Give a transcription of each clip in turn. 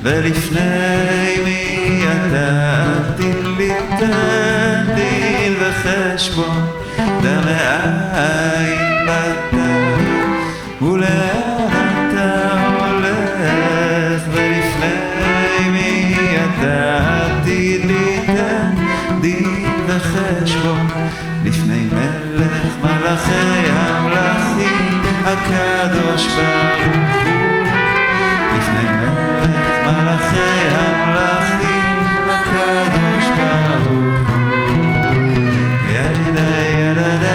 ולפני מי אתה תיתן דין וחשבון דמאין באת ולאן אתה הולך ולפני מי אתה תיתן דין וחשבון לפני מלך מלכי המלכים הקדוש ברוך הוא לפני מלך מלכי המלכים הקדוש ברוך הוא ידע ידע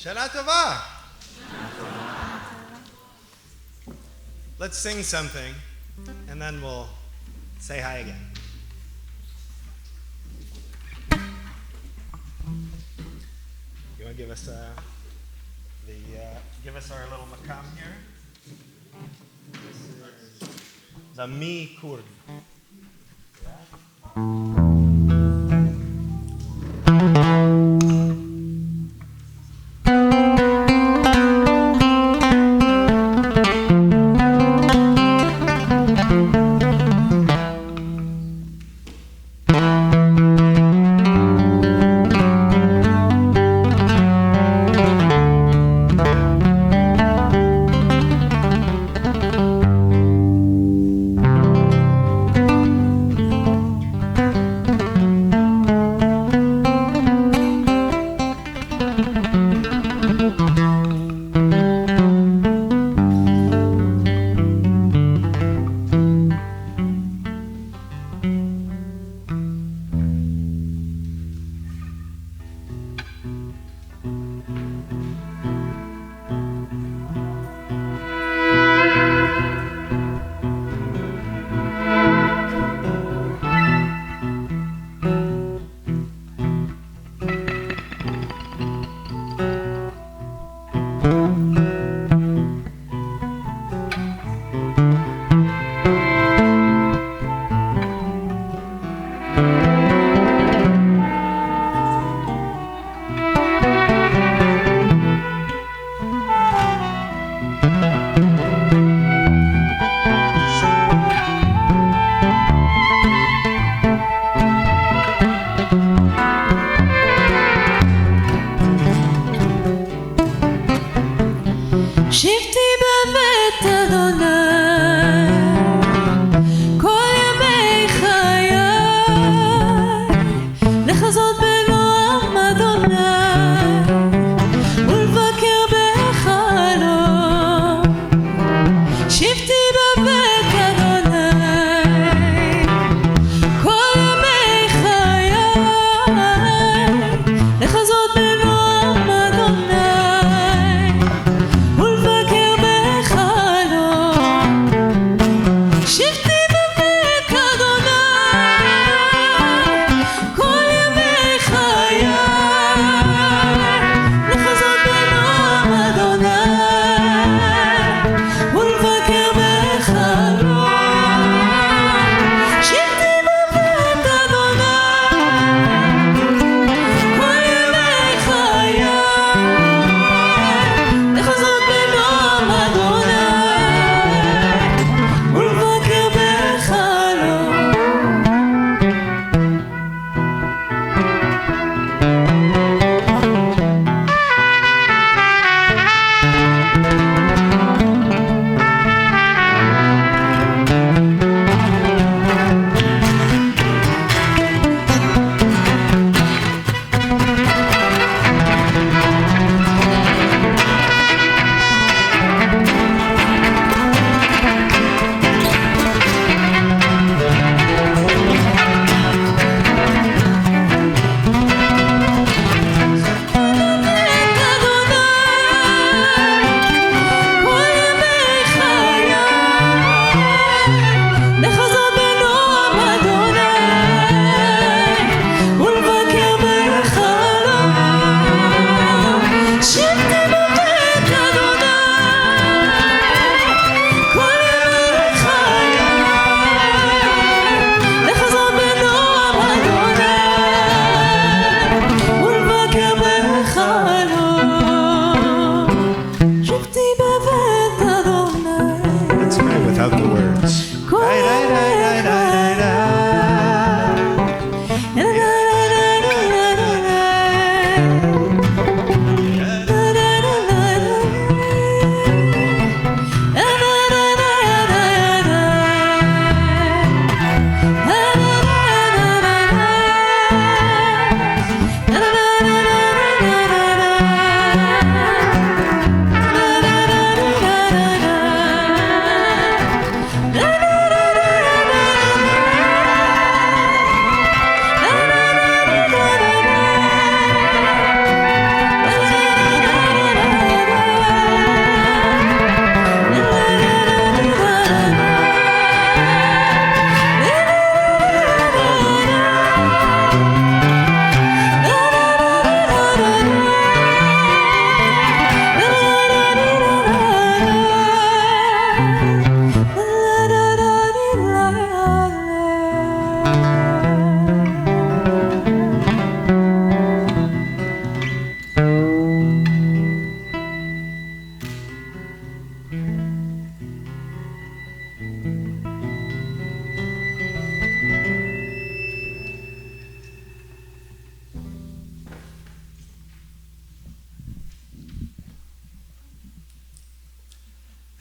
Shana Tova. Let's sing something, and then we'll say hi again. You want to give us give us our little makam here? This is the Mi Kurd.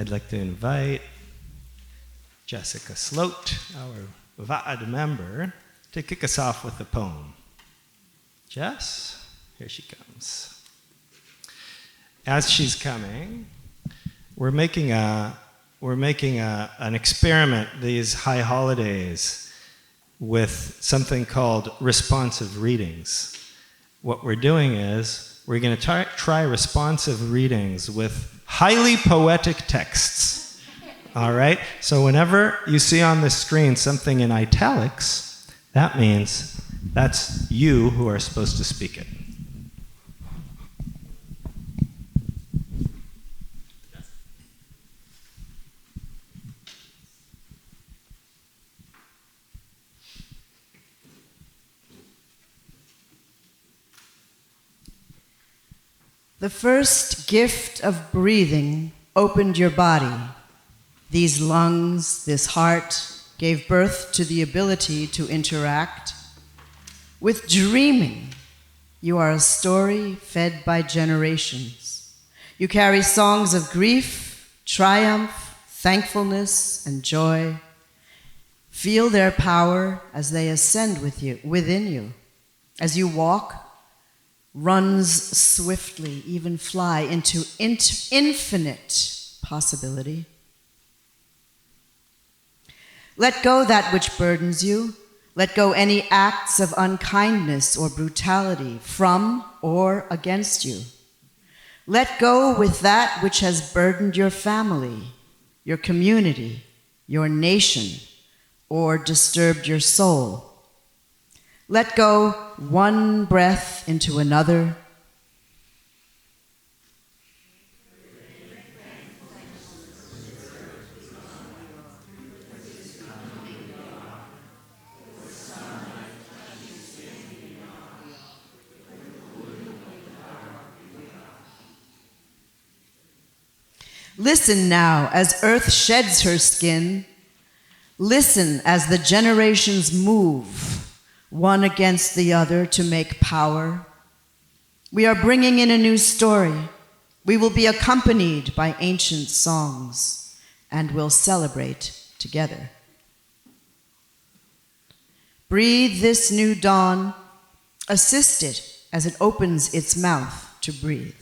I'd like to invite Jessica Sloat, our Va'ad member, to kick us off with a poem. Jess, here she comes. As she's coming, we're making an experiment these high holidays with something called responsive readings. What we're doing is we're going to try responsive readings with highly poetic texts. All right? So whenever you see on the screen something in italics, that means that's you who are supposed to speak it. The first gift of breathing opened your body. These lungs, this heart, gave birth to the ability to interact. With dreaming, you are a story fed by generations. You carry songs of grief, triumph, thankfulness, and joy. Feel their power as they ascend within you. As you walk, runs swiftly, even fly into infinite possibility. Let go that which burdens you. Let go any acts of unkindness or brutality from or against you. Let go with that which has burdened your family, your community, your nation, or disturbed your soul. Let go one breath into another. Listen now as earth sheds her skin. Listen as the generations move, one against the other to make power. We are bringing in a new story. We will be accompanied by ancient songs and will celebrate together. Breathe this new dawn. Assist it as it opens its mouth to breathe.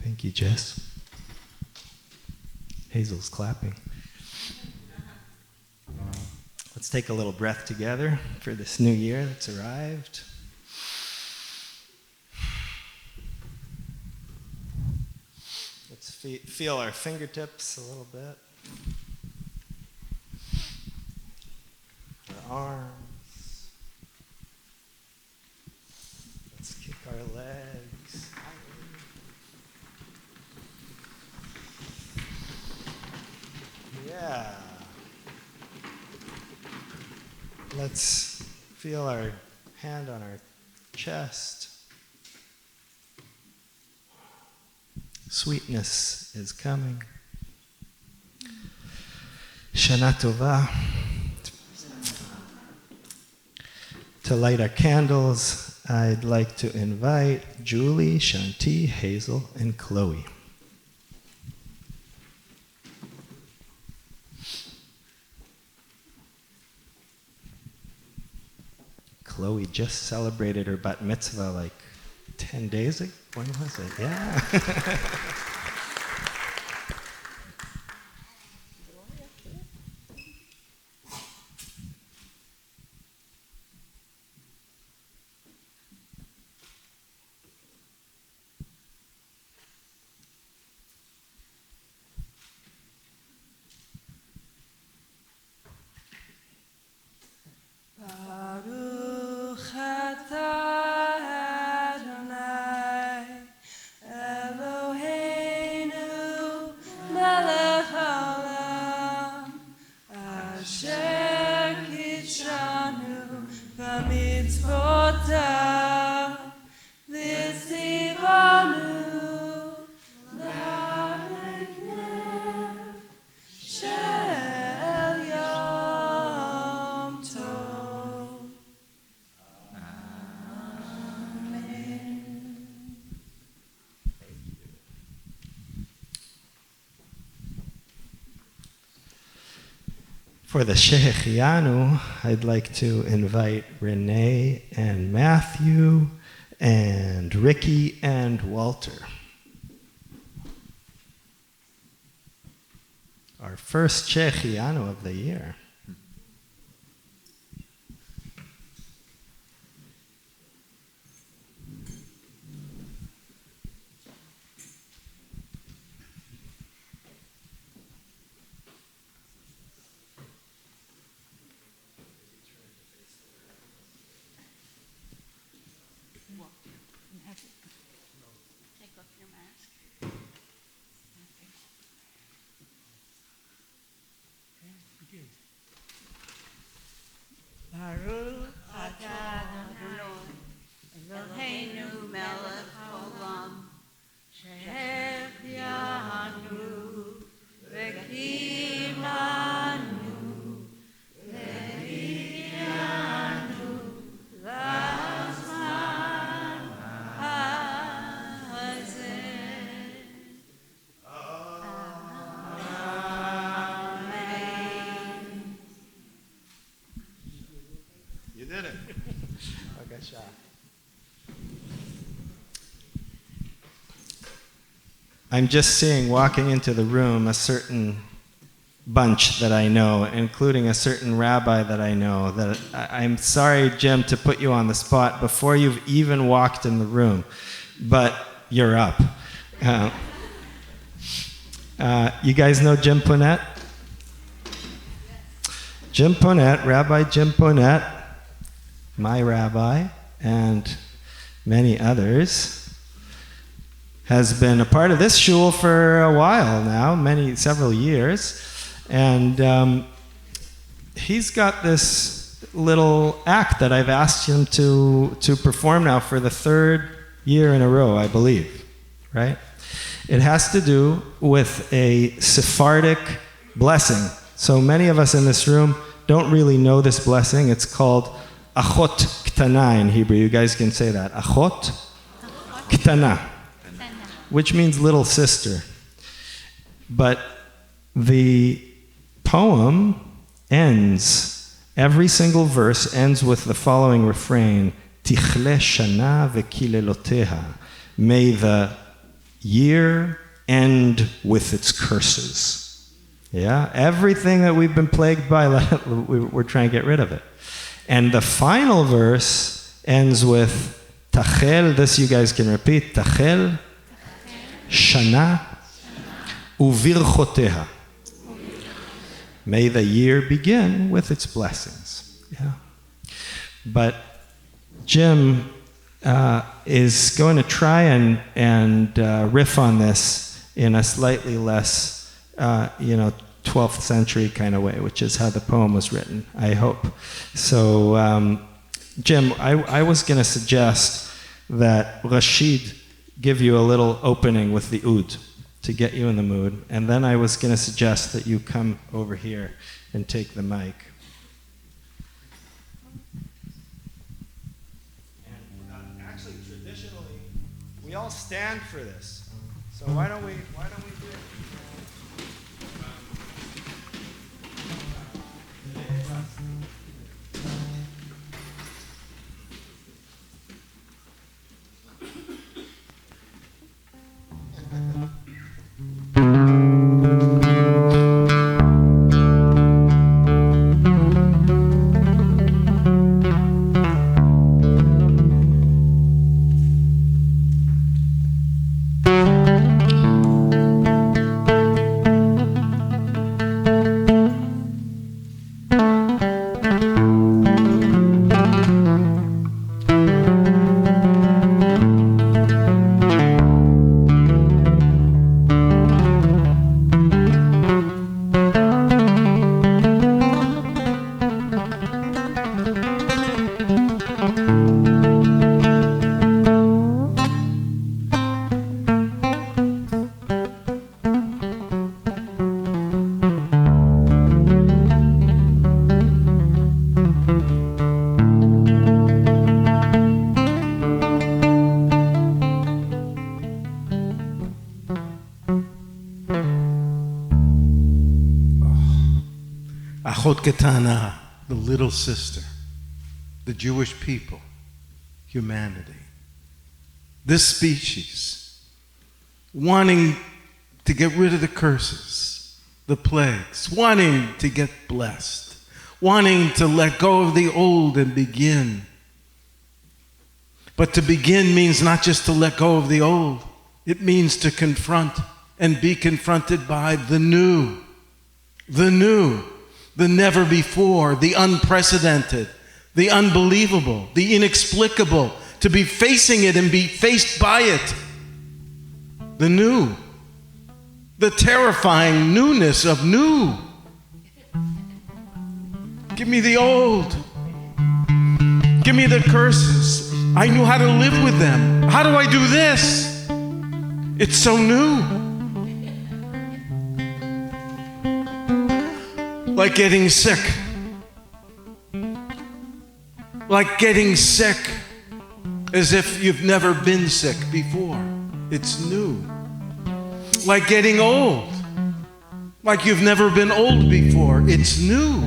Thank you, Jess. Hazel's clapping. Let's take a little breath together for this new year that's arrived. Let's feel our fingertips a little bit. Our arms. Let's kick our legs. Yeah. Let's feel our hand on our chest. Sweetness is coming. Shana Tova. To light our candles, I'd like to invite Julie, Shanti, Hazel, and Chloe. Chloe just celebrated her bat mitzvah like 10 days ago. When was it? Yeah. Adonai, Elohim. For the Shehechianu, I'd like to invite Renee and Matthew and Ricky and Walter. Our first Shehechianu of the year. Baruch atah Adonai, Eloheinu melech haolam, shehechianu v'kilanu v'hianu l'zman hazeh. You did it. Okay, shot. I'm just seeing walking into the room a certain bunch that I know, including a certain rabbi that I know. That I'm sorry, Jim, to put you on the spot before you've even walked in the room, but you're up. You guys know Jim Ponette? Jim Ponette, Rabbi Jim Ponette, my rabbi, and many others, has been a part of this shul for a while now, several years, and he's got this little act that I've asked him to perform now for the third year in a row, I believe, right? It has to do with a Sephardic blessing. So many of us in this room don't really know this blessing. It's called Achot Ktana in Hebrew. You guys can say that. Achot Ktana, which means little sister. But the poem ends, every single verse ends with the following refrain, Tichle shana v'kileloteha. May the year end with its curses. Yeah, everything that we've been plagued by, we're trying to get rid of it. And the final verse ends with Tachel, this you guys can repeat, Tachel shana uvirchoteha. May the year begin with its blessings. Yeah. But Jim is going to try and riff on this in a slightly less 12th century kind of way, which is how the poem was written, I hope. So, Jim, I was going to suggest that Rashid give you a little opening with the oud to get you in the mood, and then I was going to suggest that you come over here and take the mic. And actually, traditionally, we all stand for this. So why don't we do it? Achot Ketana, the little sister, the Jewish people, humanity. This species, wanting to get rid of the curses, the plagues, wanting to get blessed, wanting to let go of the old and begin. But to begin means not just to let go of the old, it means to confront and be confronted by the new, the never before, the unprecedented, the unbelievable, the inexplicable, to be facing it and be faced by it. The new, the terrifying newness of new. Give me the old. Give me the curses. I knew how to live with them. How do I do this? It's so new. Like getting sick. Like getting sick as if you've never been sick before. It's new. Like getting old. Like you've never been old before. It's new.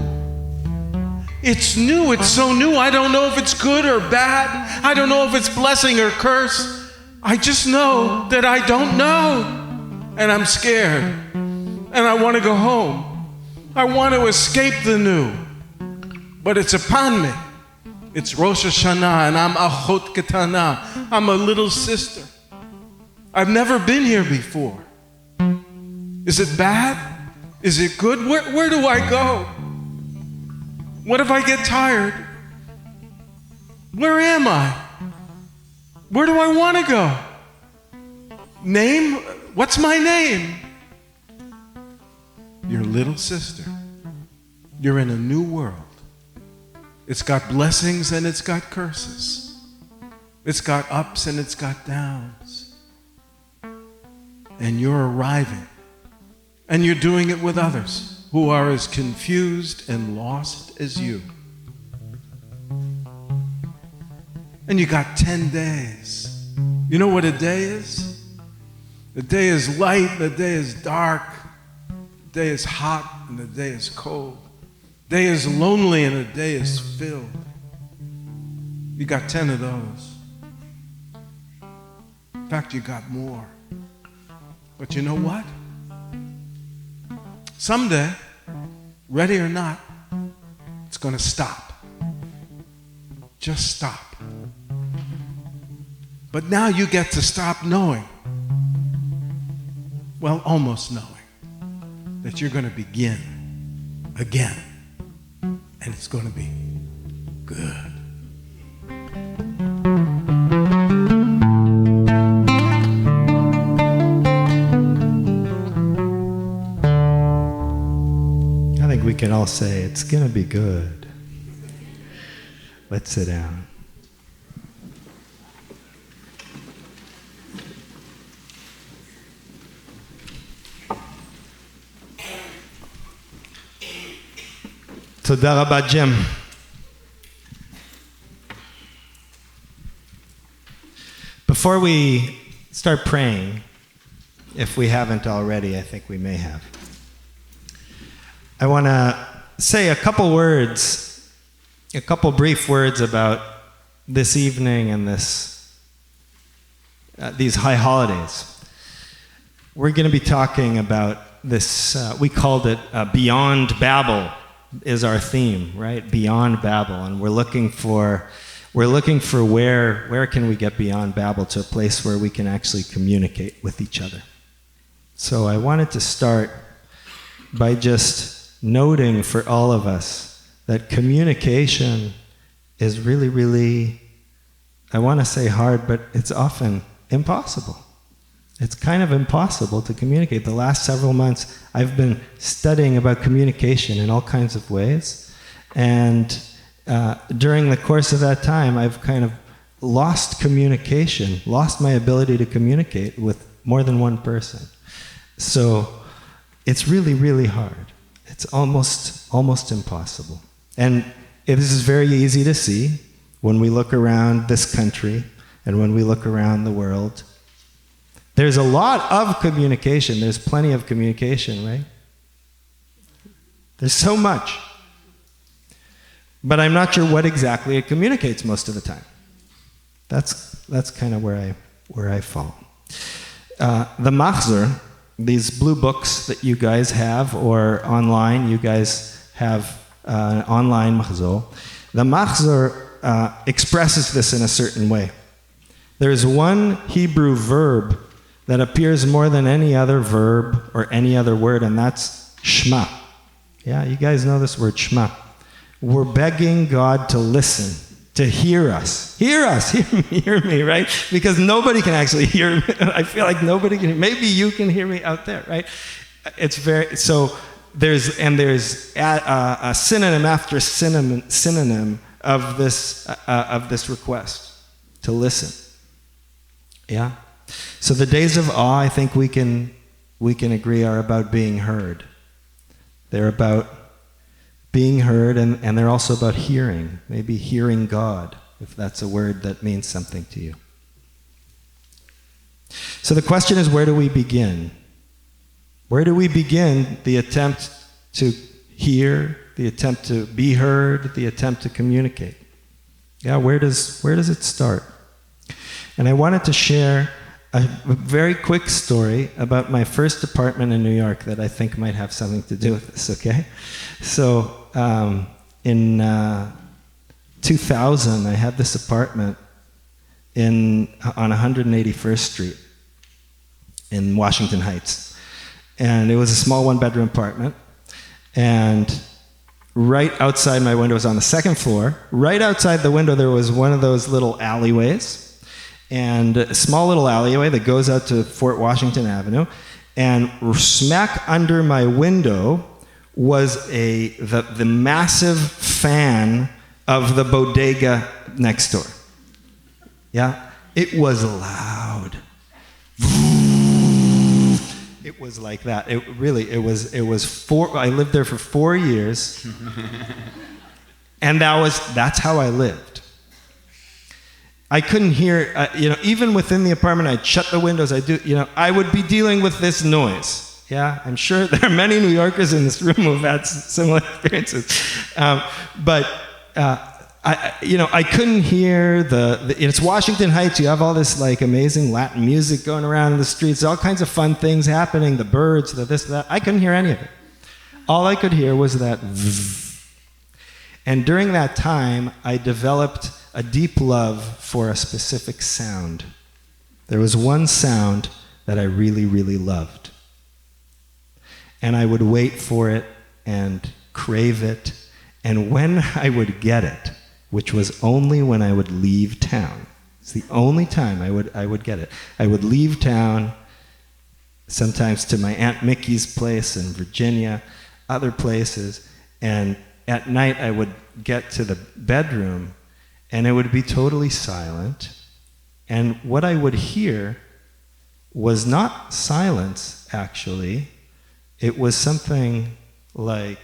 It's new. It's so new. I don't know if it's good or bad. I don't know if it's blessing or curse. I just know that I don't know. And I'm scared. And I want to go home. I want to escape the new. But it's upon me. It's Rosh Hashanah, and I'm Achot Ketana. I'm a little sister. I've never been here before. Is it bad? Is it good? Where do I go? What if I get tired? Where am I? Where do I want to go? Name? What's my name? Your little sister. You're in a new world. It's got blessings and it's got curses. It's got ups and it's got downs. And you're arriving. And you're doing it with others who are as confused and lost as you. And you got 10 days. You know what a day is? The day is light, the day is dark, the day is hot, and the day is cold. The day is lonely, and the day is filled. You got 10 of those. In fact, you got more. But you know what? Someday, ready or not, it's going to stop. Just stop. But now you get to stop knowing, well, almost knowing, that you're going to begin again. And it's going to be good. I think we can all say, it's going to be good. Let's sit down. Toda Rabba, Jim. Before we start praying, if we haven't already, I think we may have, I want to say a couple words, a couple brief words about this evening and these high holidays. We're going to be talking about this, we called it Beyond Babel is our theme, right? Beyond Babel. And we're looking for where can we get beyond Babel to a place where we can actually communicate with each other. So I wanted to start by just noting for all of us that communication is really, really, I want to say hard, but it's often impossible. It's kind of impossible to communicate. The last several months, I've been studying about communication in all kinds of ways. And during the course of that time, I've kind of lost communication, lost my ability to communicate with more than one person. So it's really, really hard. It's almost impossible. And this is very easy to see when we look around this country and when we look around the world. There's a lot of communication. There's plenty of communication, right? There's so much. but I'm not sure what exactly it communicates most of the time. That's kind of where I fall. The Machzor, these blue books that you guys have, or online, you guys have online Machzor. The Machzor expresses this in a certain way. There's one Hebrew verb that appears more than any other verb or any other word, and that's Shema. Yeah, you guys know this word, Shema. We're begging God to listen, to hear us. Hear us, hear me, right? Because nobody can actually hear me. I feel like nobody can. Maybe you can hear me out there, right? It's very, so there's a synonym after synonym of this request, to listen. Yeah? So the days of awe, I think we can agree, are about being heard. They're about being heard, and they're also about hearing, maybe hearing God, if that's a word that means something to you. So the question is, where do we begin? Where do we begin the attempt to hear, the attempt to be heard, the attempt to communicate? Yeah, where does it start? And I wanted to share a very quick story about my first apartment in New York that I think might have something to do with this, okay? So in 2000, I had this apartment on 181st Street in Washington Heights. And it was a small one-bedroom apartment. And right outside my window, was on the second floor. Right outside the window, there was one of those little alleyways. And a small little alleyway that goes out to Fort Washington Avenue. And smack under my window was the massive fan of the bodega next door. Yeah? It was loud. It was like that. I lived there for 4 years. And that's how I lived. I couldn't hear, even within the apartment, I'd shut the windows, I would be dealing with this noise. Yeah, I'm sure there are many New Yorkers in this room who have had similar experiences. But I couldn't hear it's Washington Heights, you have all this like amazing Latin music going around in the streets, all kinds of fun things happening, the birds, the this, that. I couldn't hear any of it. All I could hear was that vzz. And during that time, I developed a deep love for a specific sound. There was one sound that I really, really loved. And I would wait for it and crave it. And when I would get it, which was only when I would leave town, it's the only time I would get it. I would leave town, sometimes to my Aunt Mickey's place in Virginia, other places, and at night I would get to the bedroom and it would be totally silent. And what I would hear was not silence, actually. It was something like,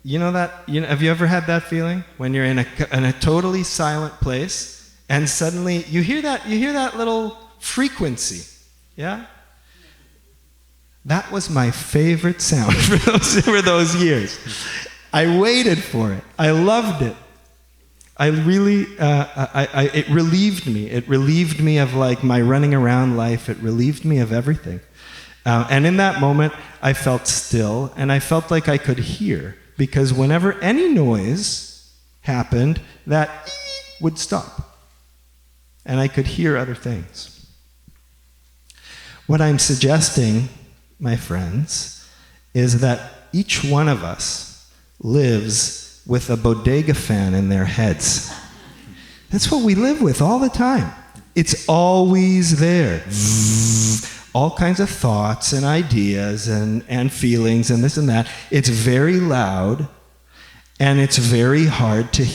have you ever had that feeling? When you're in a totally silent place and suddenly you hear that little frequency, yeah? That was my favorite sound for those years. I waited for it. I loved it. I really, it relieved me. It relieved me of like my running around life. It relieved me of everything. And in that moment, I felt still and I felt like I could hear, because whenever any noise happened, that would stop. And I could hear other things. What I'm suggesting, my friends, is that each one of us lives with a bodega fan in their heads. That's what we live with all the time. It's always there. All kinds of thoughts and ideas and feelings and this and that. It's very loud, and it's very hard to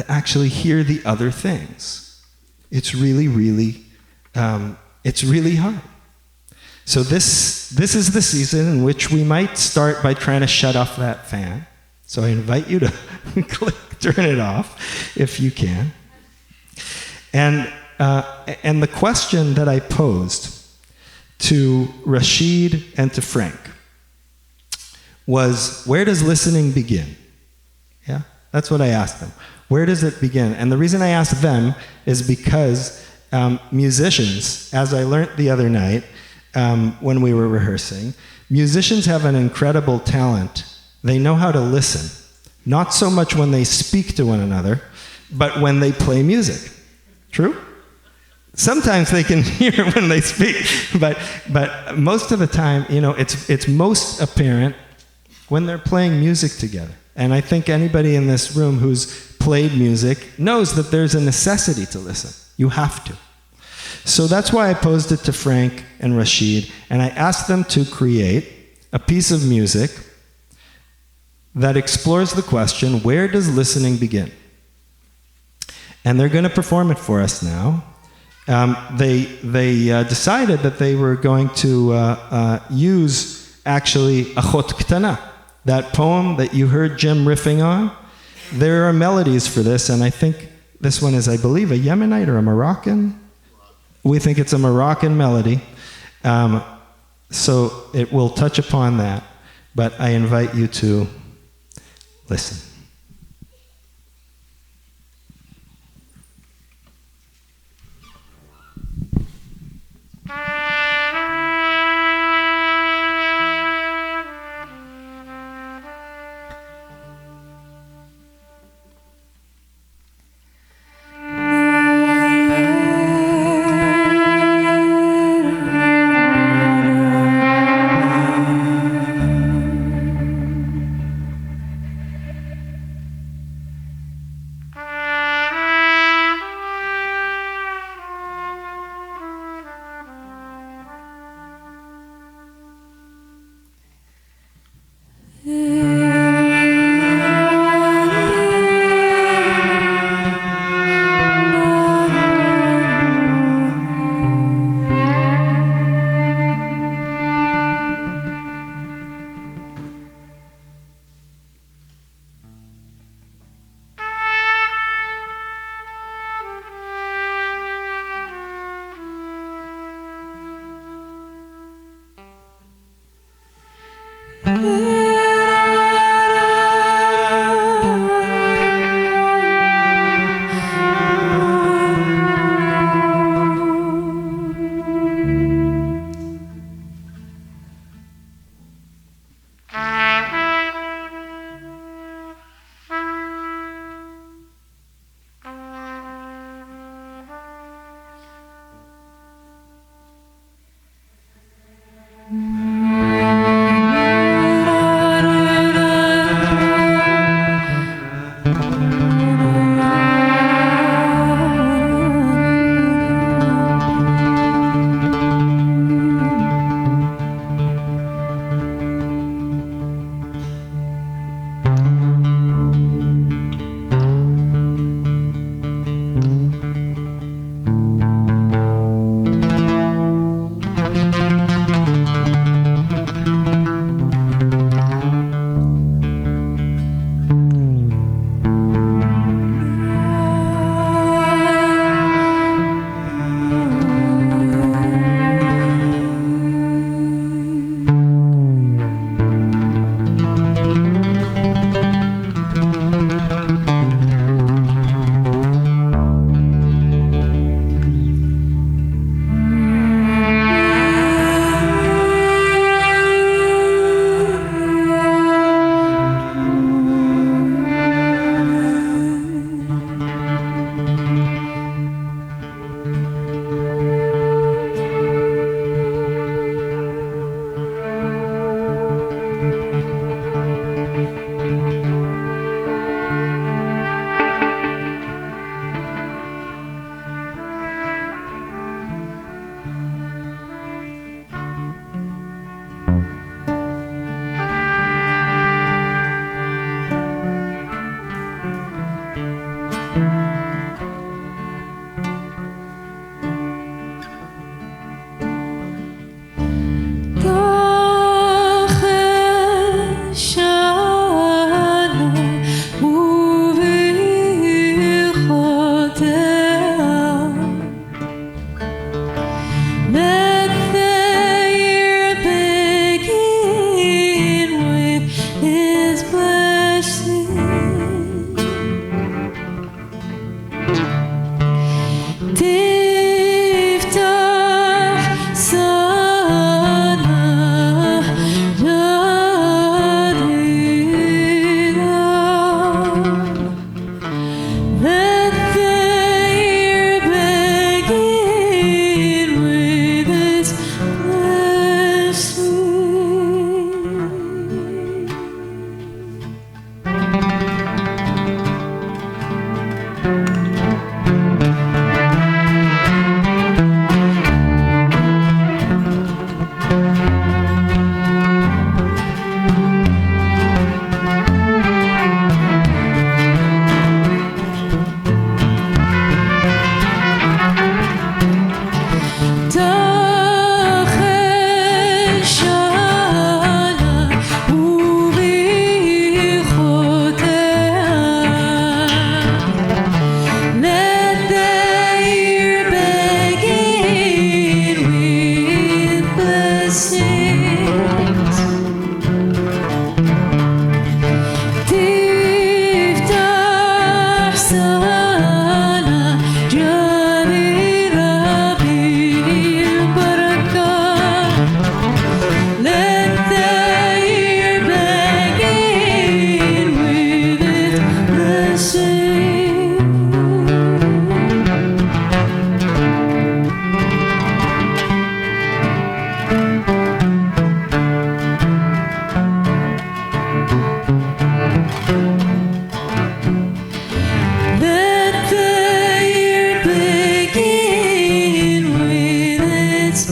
actually hear the other things. It's really, really, it's really hard. So this is the season in which we might start by trying to shut off that fan. So I invite you to turn it off if you can. And the question that I posed to Rashid and to Frank was, where does listening begin? Yeah, that's what I asked them. Where does it begin? And the reason I asked them is because musicians, as I learned the other night when we were rehearsing, musicians have an incredible talent. They know how to listen. Not so much when they speak to one another, but when they play music. True? Sometimes they can hear when they speak, but most of the time, it's most apparent when they're playing music together. And I think anybody in this room who's played music knows that there's a necessity to listen. You have to. So that's why I posed it to Frank and Rashid, and I asked them to create a piece of music that explores the question, where does listening begin? And they're going to perform it for us now. They decided that they were going to use actually Achot Ktana, that poem that you heard Jim riffing on. There are melodies for this, and I think this one is, I believe, a Yemenite or a Moroccan. We think it's a Moroccan melody. So it will touch upon that, but I invite you to listen.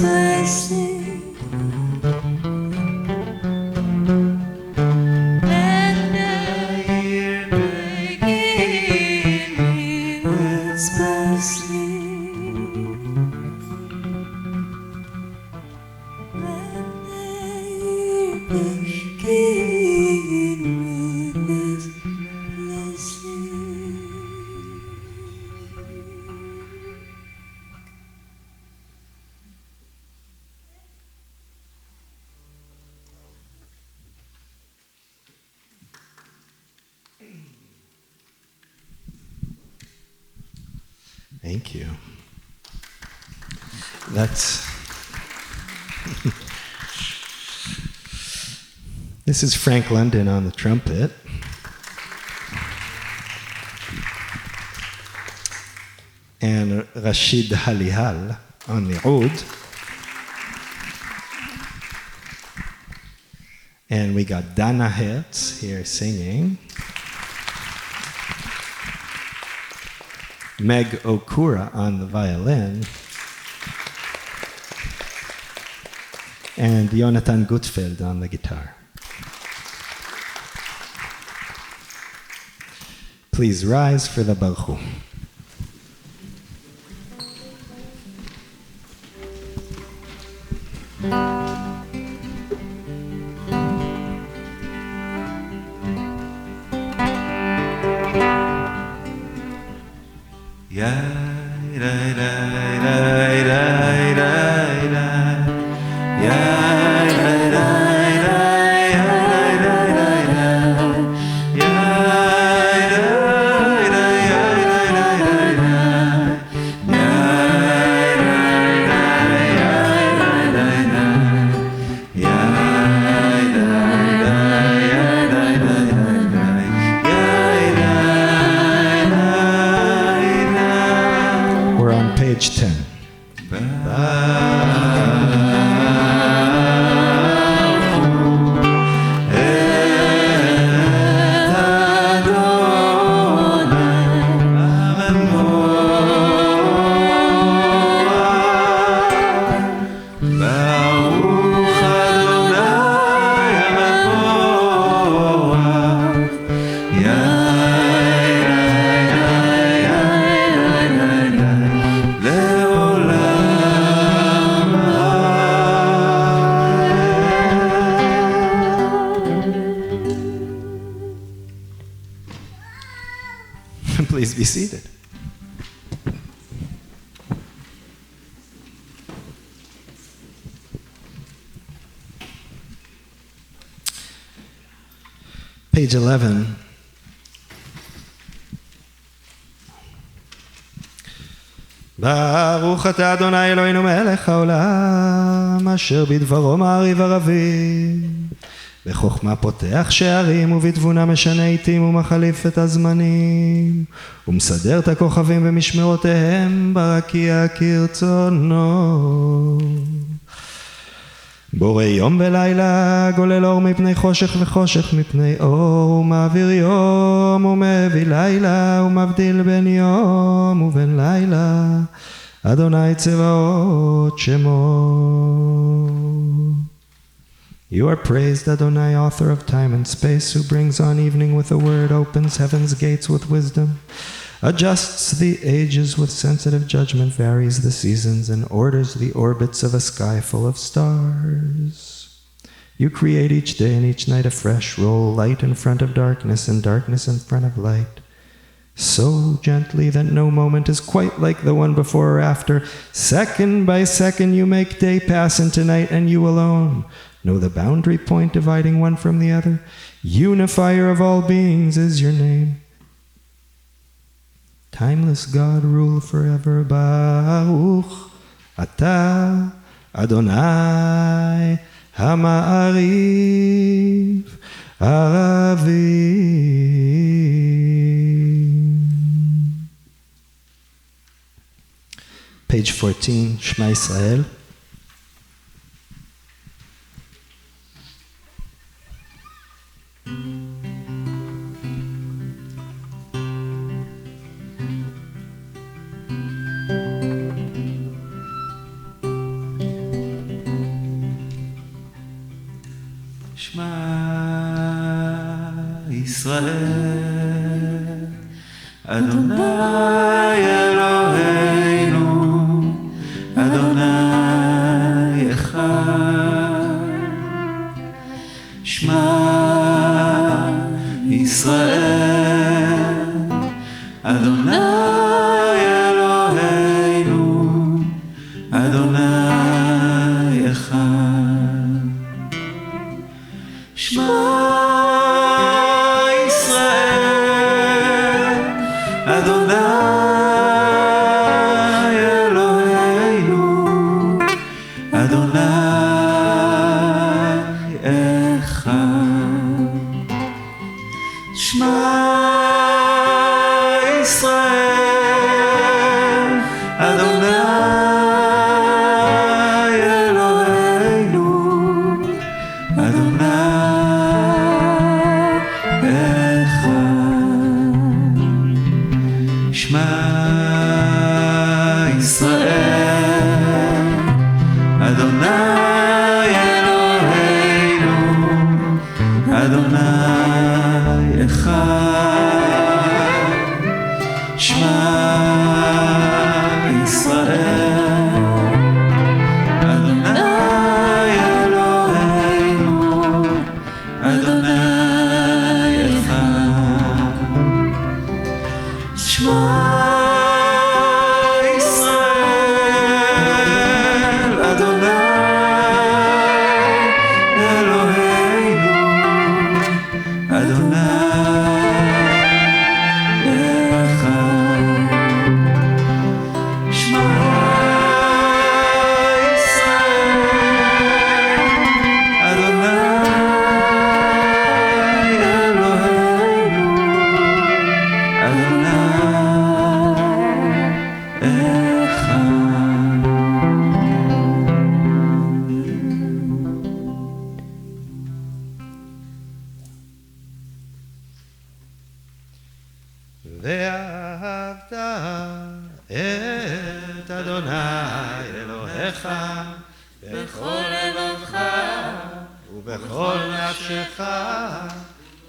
blessing. Let the year begin with its blessing. Let the year begin with its blessing. Thank you. That's. This is Frank London on the trumpet. And Rashid Halihal on the oud. And we got Dana Hertz here singing. Meg Okura on the violin. And Jonathan Gutfeld on the guitar. Please rise for the Baruch. We're on page 10. Please be seated. Page 11. ברוך אתה אדוני אלוהינו מלך העולם, אשר בדברו מעריב ערבים. בחוכמה פותח שערים, ובתבונה משנה עיתים ומחליף את הזמנים. ומסדר את הכוכבים במשמרותיהם, ברקיע כרצונו. בורא יום ולילה, גולל אור מפני חושך וחושך מפני אור, ומעביר יום ומביא לילה, ומבדיל בין יום ובין לילה. אדוני צבאות שמו. You are praised, Adonai, author of time and space, who brings on evening with a word, opens heaven's gates with wisdom, adjusts the ages with sensitive judgment, varies the seasons, and orders the orbits of a sky full of stars. You create each day and each night afresh, roll light in front of darkness and darkness in front of light, so gently that no moment is quite like the one before or after. Second by second you make day pass into night, and you alone know the boundary point dividing one from the other. Unifier of all beings is your name. Timeless God, rule forever. Baruch Atah Adonai Hama'ariv Aravim. Page 14, Shema Israel. ישראל, אדוני אלוהינו, אדוני אחד. שמע ישראל, אדוני אלוהינו, אדוני אחד. שמע ישראל, אדוני אלוהינו, אדוני אחד. שמע ישראל, אדוני אלוהינו, אדוני אחד. שמע ישראל, אדוני אלוהינו, אדוני אחד. שמע ישראל, אדוני אלוהינו, אדוני אחד. שמע ישראל, אדוני אלוהינו, אדוני אחד. שמע ישראל, אדוני אלוהינו, אדוני אחד. ואהבת את אדוני אלוהיך בכל לבבך ובכל נפשך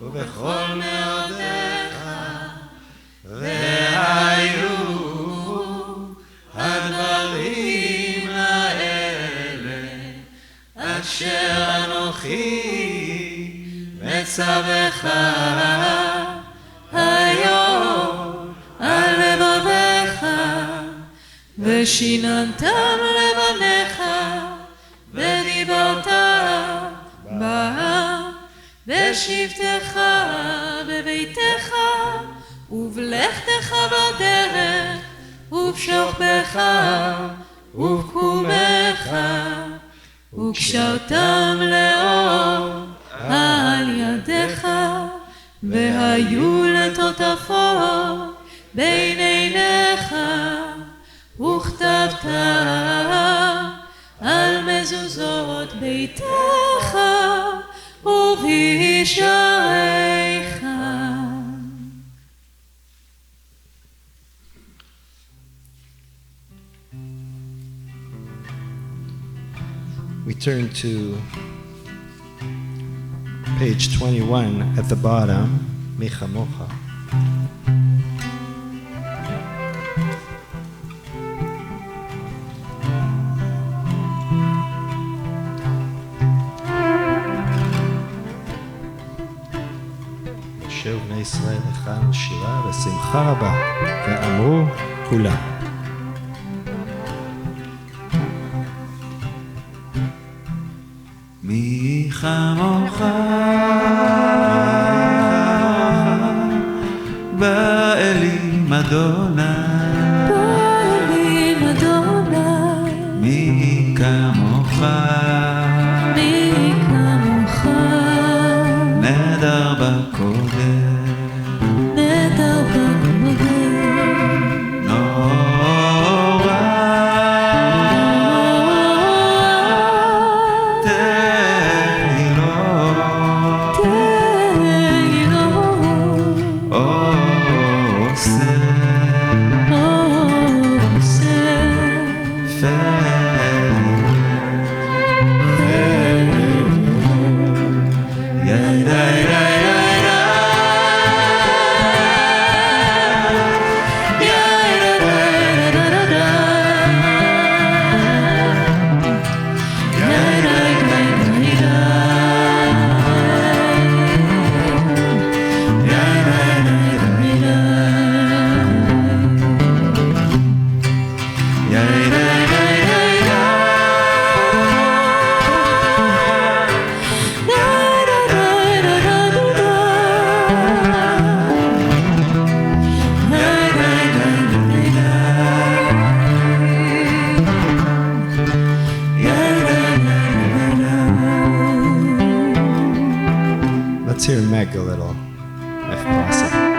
ובכל מאודיך, והיו הדברים האלה אשר אנוכי מצווך היום על לבביך, ושיננתם לבניך ודיברת בם בשבתך בביתך ובלכתך בדרך ובשוכבך ובקומך, וקשרתם לאור על ידיך, והיו לטוטפות בין עיניך, וכתבת על מזוזות ביתך ובשעריך. We turn to page 21 at the bottom, Michamocha. ישב בני ישראל לכאן שירה ושמחה רבה, ואמרו כולם. מי כמוך באלים אדוני, באלים אדוני, מי כמוך מי כמוך, נדר בקודם, נדר בקודם, נורא hear Meg a little, if possible.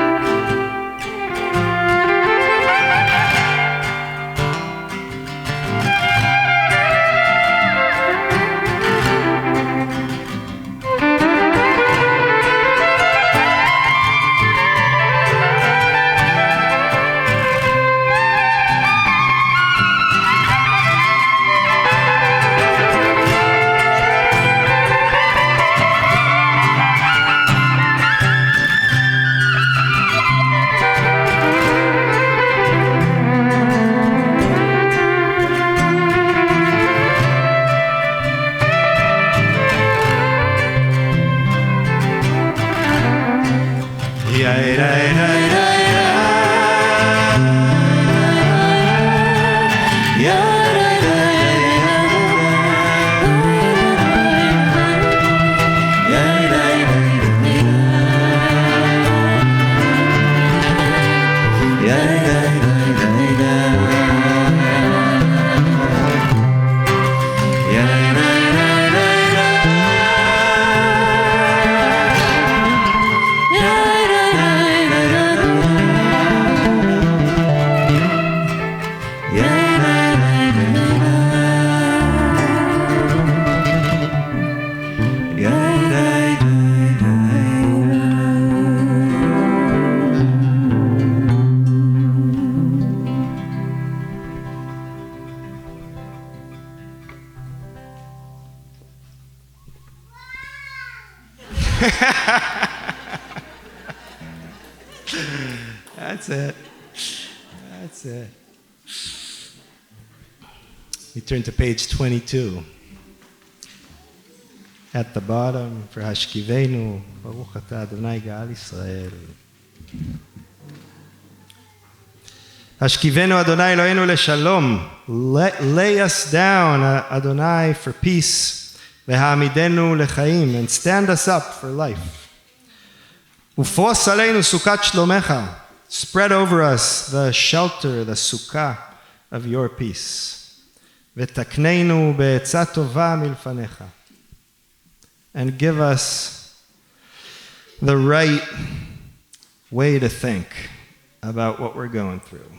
That's it. That's it. We turn to page 22. At the bottom, for Hashkivenu, Baruch Atah Adonai Gal Yisrael. Hashkivenu Adonai Eloheinu leshalom. Lay us down, Adonai, for peace. Vehamidenu lechaim, and stand us up for life. Ufos aleinu sukat shlomecha. Spread over us the shelter, the sukkah of your peace. V'takneinu be'etzah tova milfanecha. And give us the right way to think about what we're going through.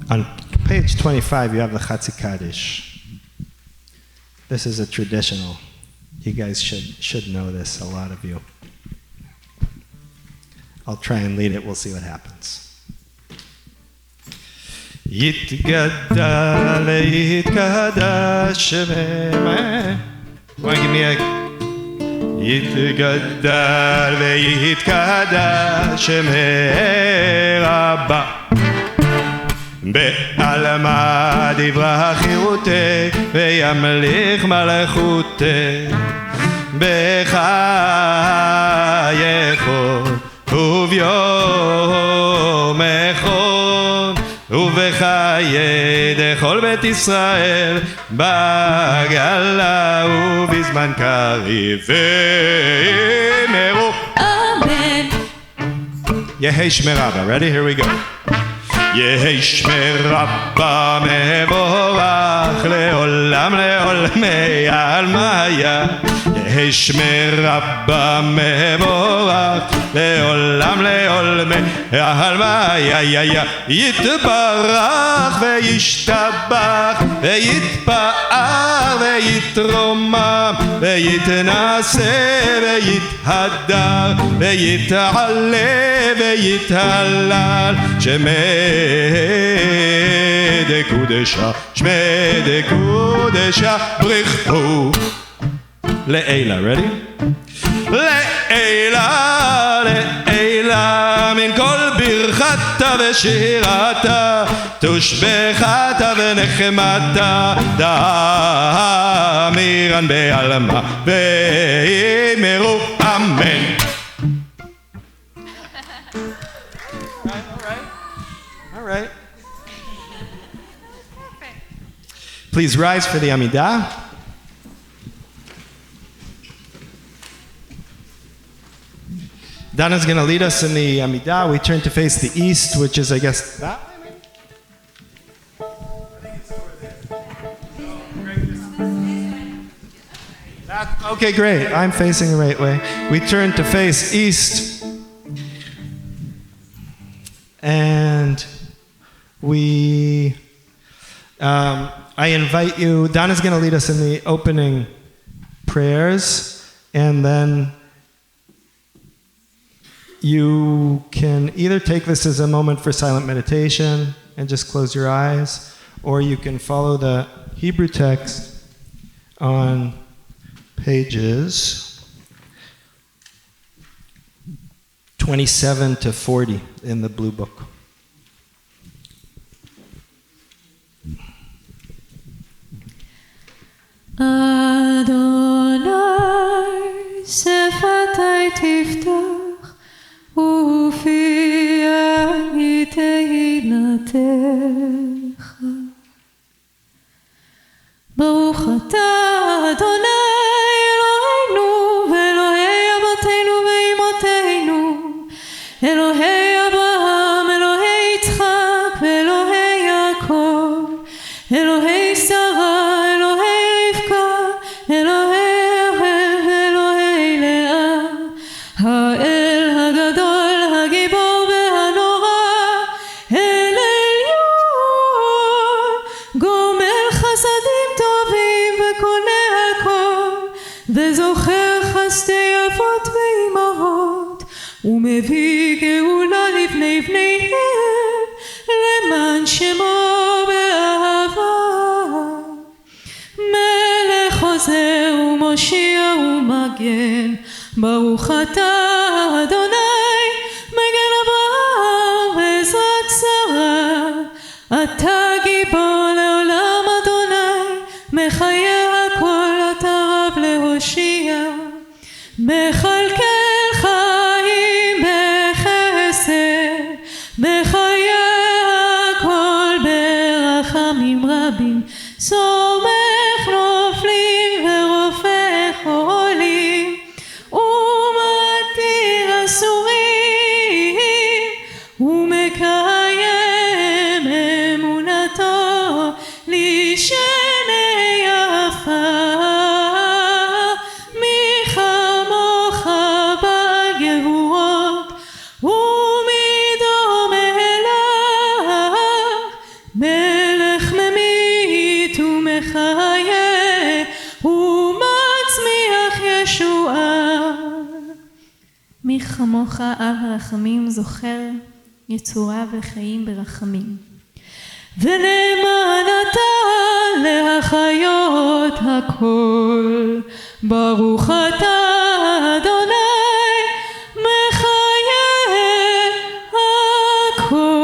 On page 25, you have the Chatzi Kaddish. This is a traditional. You guys should know this, a lot of you. I'll try and lead it. We'll see what happens. Yitgadal yitkadosh v'meh. Want to give me a... Yitgadal v'yitkadosh v'meh Rabba. בעלמא דברה חירותי וימליך מלכותי בחייכון וביומכון ובחיי דכל בית ישראל בגלה ובזמן קריב ואמרו אמן. יהי שמי רבא. Ready? Here we go. יהי שמי רבא מבורך לעולם לעולמי עלמיה. יהי שמי רבא מבורך לעולם לעולמי עלמיה. יתברך וישתבח ויתפאר ויתרומם ויתנשא ויתהדר ויתעלה ויתהלל שמי דקודשה שמי דקודשה ברכו לעילה. ready? לעילה לעילה מן כל ברכתה ושירתה תושבחתה ונחמתה דאמירן בעלמא ואמרו אמן. All right. Please rise for the Amidah. Dana's going to lead us in the Amidah. We turn to face the east, which is, I guess, that way, maybe? I think it's over there. Okay, great. I'm facing the right way. We turn to face east. And we, I invite you, Donna's going to lead us in the opening prayers, and then you can either take this as a moment for silent meditation and just close your eyes, or you can follow the Hebrew text on pages 27 to 40 in the blue book. Adonai sefatai tiftach ufi ani tehinatecha Baruch atah Adonai Eloheinu ve'Elohei abateinu ve'imoteinu Elohei Abraham Elohei Yitzchak ve'Elohei Yaakov Elohei Sarah Elohei Rivka Elohei Rachel ve'Elohei Leah Ha'el hagadol hagibor ve'hanora El Elyon gomel chasadim tovim ve'koneh hakol ve'zocher chasdei avot ve'imahot ומביא גאולה לבני בניהם, למען שמו באהבה. מלך עוזר ומושיע ומגן, ברוך אתה אדוני, מגן אברהם ועזרת שרה. אתה גיבור לעולם אדוני, מחיה הכל אתה רב להושיע. מכלכל חיים בחסד, מחיה הכל ברחמים רבים. סומך נופלים ורופא חולים, ומתיר אסורים, ומקיים אמונתו לשני עפר. מי כמוך בעל גבורות, ומי דומה לך, מלך ממית ומחיה, ומצמיח ישועה. מי כמוך אב רחמים, זוכר יצורה וחיים ברחמים. ונאמן אתה להחיות הכל, ברוך אתה אדוני, מחיה הכל.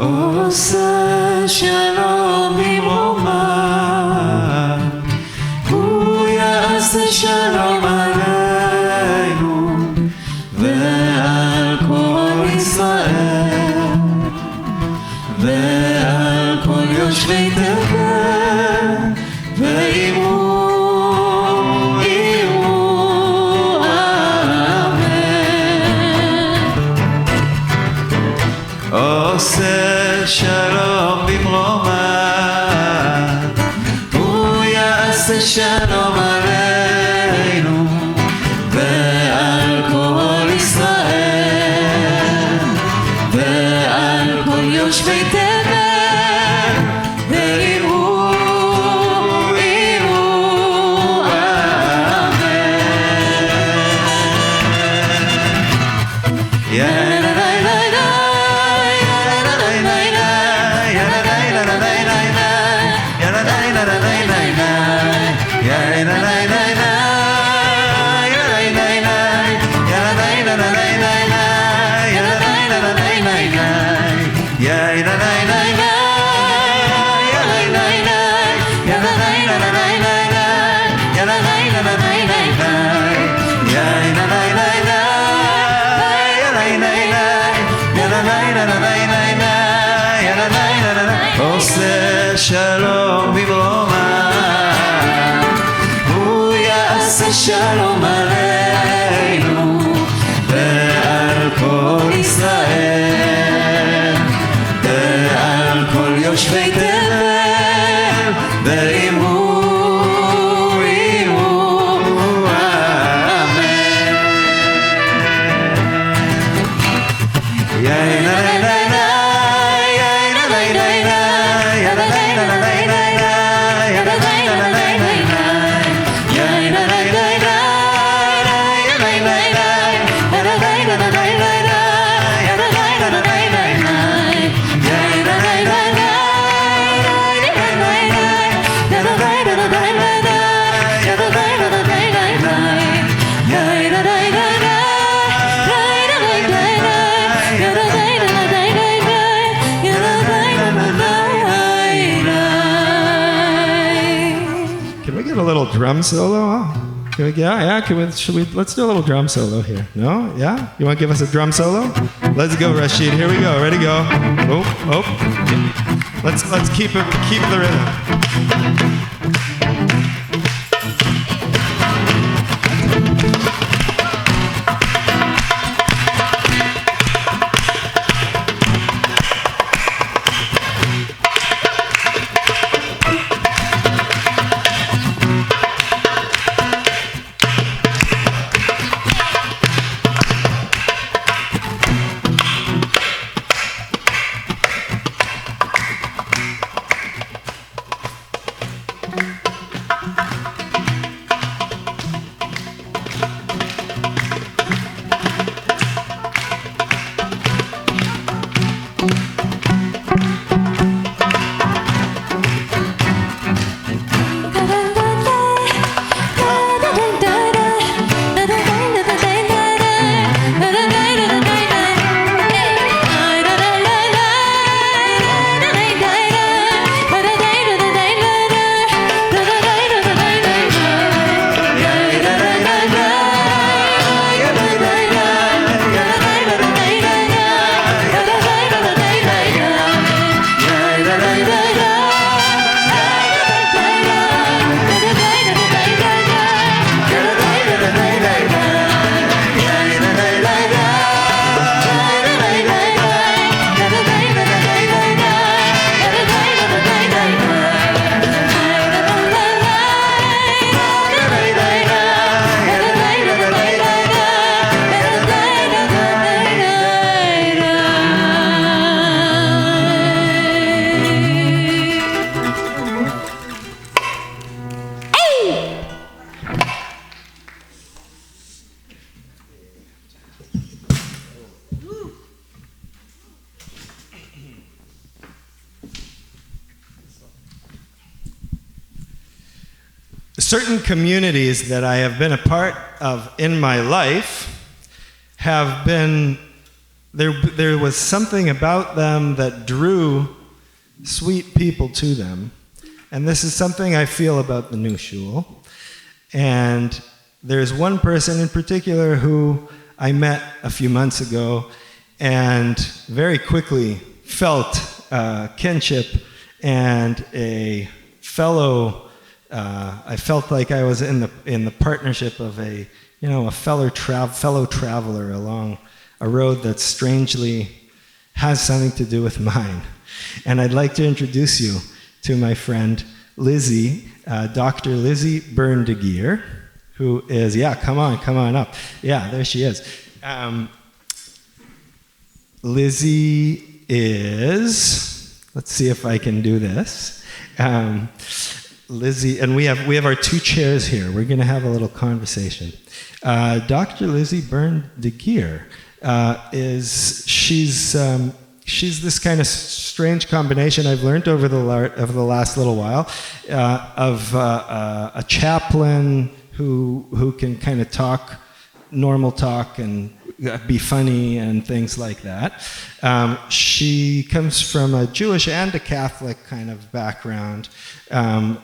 עושה שלום במרומיו, הוא יעשה שלום עלינו ועל כל ישראל ועל כל יושבי תבל ואמרו אמן. עושה שלום במרומיו, הוא יעשה שלום עלינו ועל כל ישראל ועל כל יושבי תבל ואמרו עושה שלום במרומיו, הוא יעשה שלום עלינו ועל כל ישראל ועל כל יושבי תבל ואמרו אמן. A little drum solo? Huh? Can we, yeah. Let's do a little drum solo here. No? Yeah? You want to give us a drum solo? Let's go, Rashid. Here we go. Ready, go. Oh. Let's keep the rhythm. Certain communities that I have been a part of in my life have been there was something about them that drew sweet people to them. And this is something I feel about the new Shul. And there's one person in particular who I met a few months ago and very quickly felt kinship and a fellow. I felt like I was in the partnership of a fellow traveler along a road that strangely has something to do with mine. And I'd like to introduce you to my friend Lizzie, Dr. Lizzie Byrne-de-Geer, who is, come on up. Yeah, there she is. Lizzie is, let's see if I can do this. Lizzie, and we have our two chairs here. We're going to have a little conversation. Dr. Lizzie Byrne-de-Geer she's this kind of strange combination I've learned over the last little while of a chaplain who can kind of talk normal talk and be funny and things like that. She comes from a Jewish and a Catholic kind of background, and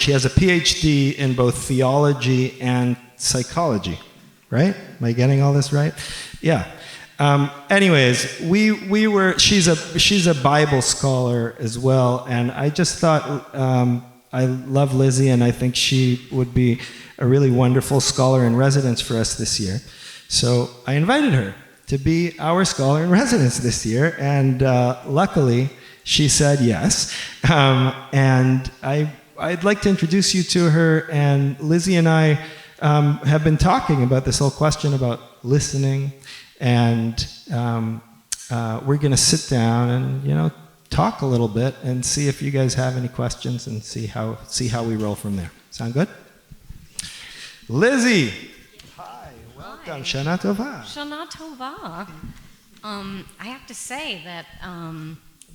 she has a PhD in both theology and psychology. Right? Am I getting all this right? Yeah. Anyways, she's a Bible scholar as well, and I just thought I love Lizzie, and I think she would be a really wonderful scholar in residence for us this year. So I invited her to be our scholar in residence this year, and luckily she said yes. And I'd like to introduce you to her, and Lizzie and I have been talking about this whole question about listening, and we're going to sit down and talk a little bit and see if you guys have any questions and see how we roll from there. Sound good? Lizzie, hi, welcome. Shana Tova. Shana Tova. I have to say that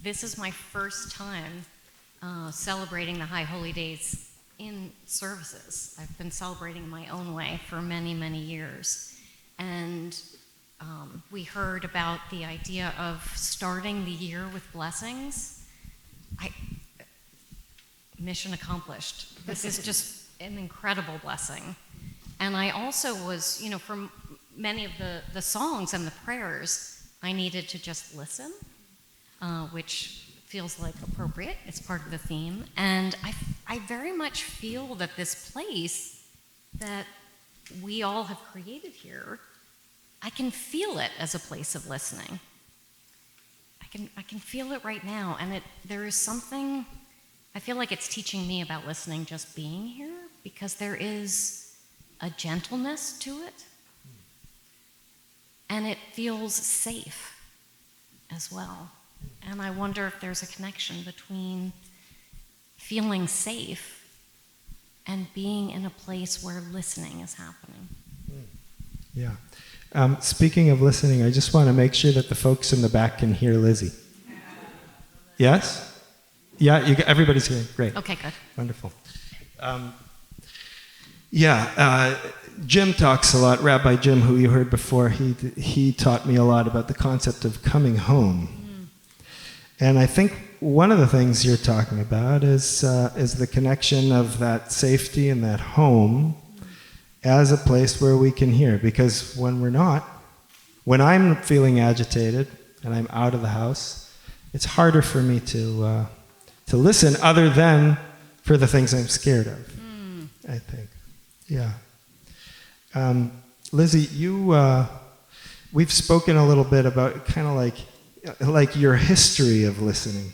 this is my first time celebrating the High Holy Days in services. I've been celebrating my own way for many, many years. And we heard about the idea of starting the year with blessings. Mission accomplished. This is just an incredible blessing. And I also was, from many of the songs and the prayers, I needed to just listen, which feels like appropriate. It's part of the theme. And I very much feel that this place that we all have created here, I can feel it as a place of listening. I can feel it right now. And there is something, I feel like it's teaching me about listening just being here, because there is a gentleness to it. And it feels safe as well. And I wonder if there's a connection between feeling safe and being in a place where listening is happening. Yeah. Speaking of listening, I just want to make sure that the folks in the back can hear Lizzie. Yes? Yeah, everybody's hearing. Great. Okay, good. Wonderful. Jim talks a lot. Rabbi Jim, who you heard before, he taught me a lot about the concept of coming home. And I think one of the things you're talking about is the connection of that safety and that home as a place where we can hear. Because when I'm feeling agitated and I'm out of the house, it's harder for me to listen, other than for the things I'm scared of. I think. Yeah. Lizzie, we've spoken a little bit about kind of like your history of listening.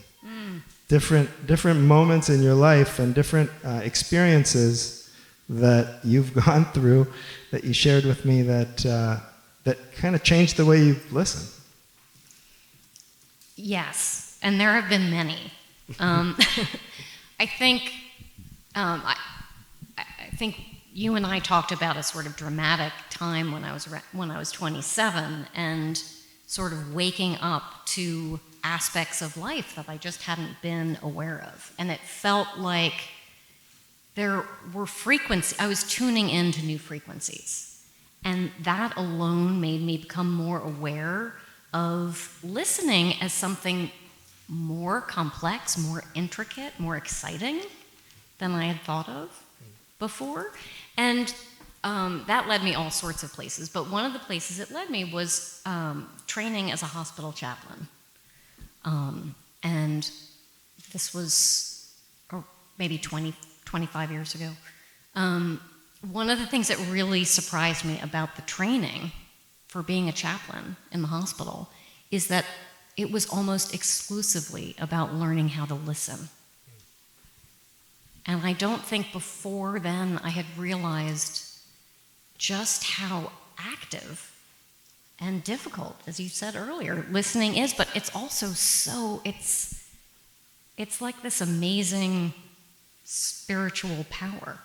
Different moments in your life and different experiences that you've gone through that you shared with me that kind of changed the way you listen. Yes, and there have been many. I think you and I talked about a sort of dramatic time when I was 27, and sort of waking up to aspects of life that I just hadn't been aware of, and it felt like there were frequencies. I was tuning into new frequencies, And that alone made me become more aware of listening as something more complex, more intricate, more exciting than I had thought of before. And that led me all sorts of places. But one of the places it led me was training as a hospital chaplain. And this was maybe 25 years ago. One of the things that really surprised me about the training for being a chaplain in the hospital is that it was almost exclusively about learning how to listen. And I don't think before then I had realized just how active and difficult, as you said earlier, listening is, but it's also it's like this amazing spiritual power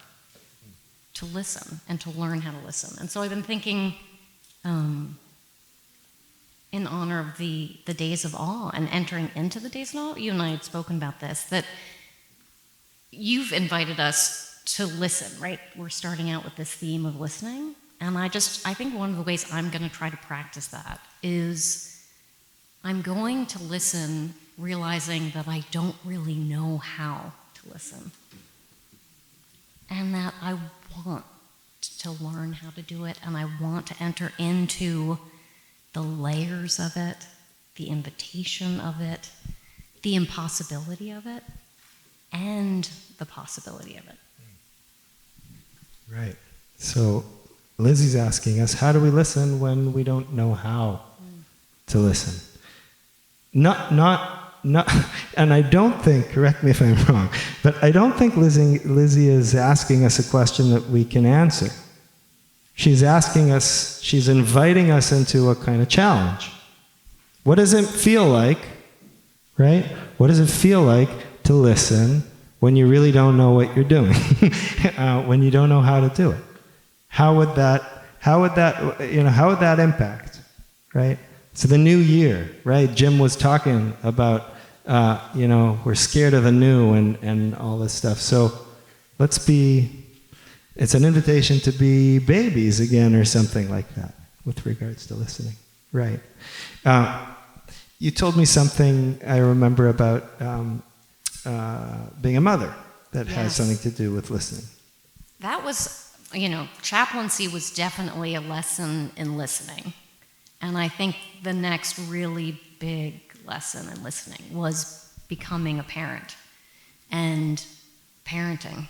to listen and to learn how to listen. And so I've been thinking in honor of the days of awe and entering into the days of awe, you and I had spoken about this, that you've invited us to listen, right? We're starting out with this theme of listening. And I think one of the ways I'm going to try to practice that is I'm going to listen realizing that I don't really know how to listen. And that I want to learn how to do it, and I want to enter into the layers of it, the invitation of it, the impossibility of it, and the possibility of it. Right. So Lizzie's asking us, how do we listen when we don't know how to listen? Not, and I don't think, correct me if I'm wrong, but I don't think Lizzie is asking us a question that we can answer. She's inviting us into a kind of challenge. What does it feel like, right? What does it feel like to listen when you really don't know what you're doing? When you don't know how to do it? How would that impact, right? So the new year, right? Jim was talking about, we're scared of the new and all this stuff. So it's an invitation to be babies again or something like that with regards to listening, right? You told me something I remember about being a mother that has something to do with listening. That was, chaplaincy was definitely a lesson in listening. And I think the next really big lesson in listening was becoming a parent and parenting.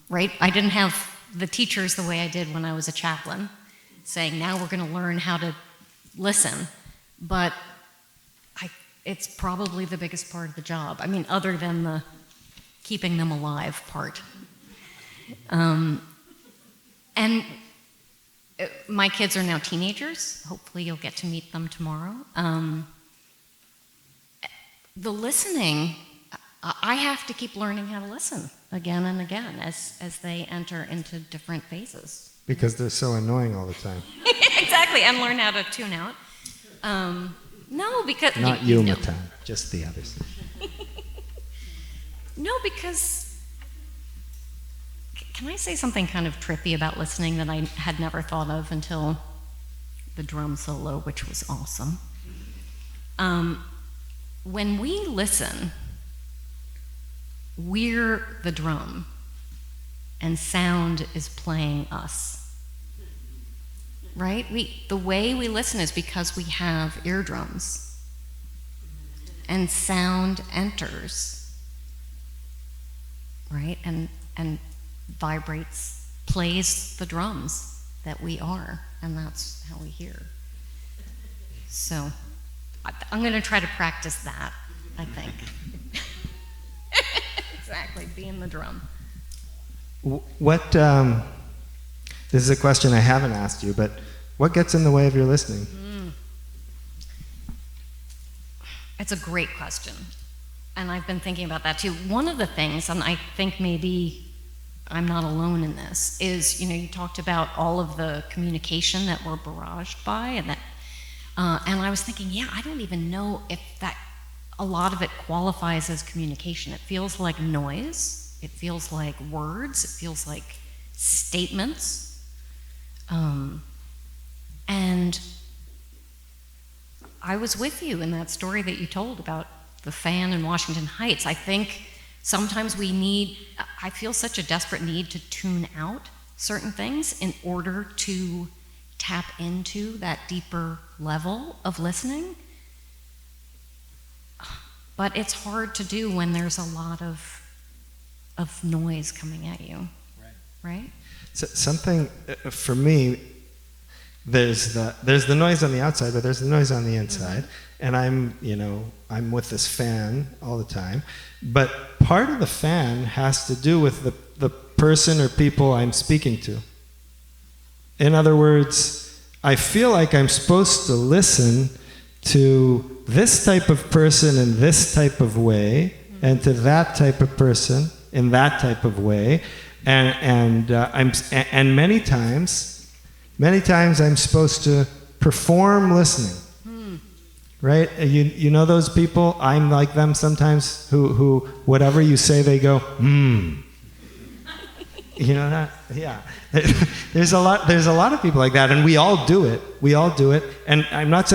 Right? I didn't have the teachers the way I did when I was a chaplain, saying, now we're going to learn how to listen. But it's probably the biggest part of the job. I mean, other than the keeping them alive part. And my kids are now teenagers. Hopefully you'll get to meet them tomorrow. The listening, I have to keep learning how to listen again and again as they enter into different phases. Because they're so annoying all the time. Exactly, and learn how to tune out. No, because... Not you, Matan, just the others. No, because... Can I say something kind of trippy about listening that I had never thought of until the drum solo, which was awesome? When we listen, we're the drum, and sound is playing us. Right? The way we listen is because we have eardrums, and sound enters, right? And vibrates, plays the drums that we are, and that's how we hear. So I'm going to try to practice that, I think. Exactly, being the drum. What, this is a question I haven't asked you, but what gets in the way of your listening? It's a great question, and I've been thinking about that too. One of the things, and I think maybe I'm not alone in this, is, you talked about all of the communication that we're barraged by, and I was thinking, I don't even know if that, a lot of it qualifies as communication. It feels like noise, it feels like words, it feels like statements. And I was with you in that story that you told about the fan in Washington Heights. I think sometimes I feel such a desperate need to tune out certain things in order to tap into that deeper level of listening. But it's hard to do when there's a lot of noise coming at you, right? So something, for me, there's the noise on the outside, but there's the noise on the inside. And I'm with this fan all the time. But part of the fan has to do with the person or people I'm speaking to. In other words, I feel like I'm supposed to listen to this type of person in this type of way, and to that type of person in that type of way, and many times I'm supposed to perform listening. Right? You know those people? I'm like them sometimes, who whatever you say, they go, You know that? Yeah. There's a lot of people like that, and we all do it. And I'm not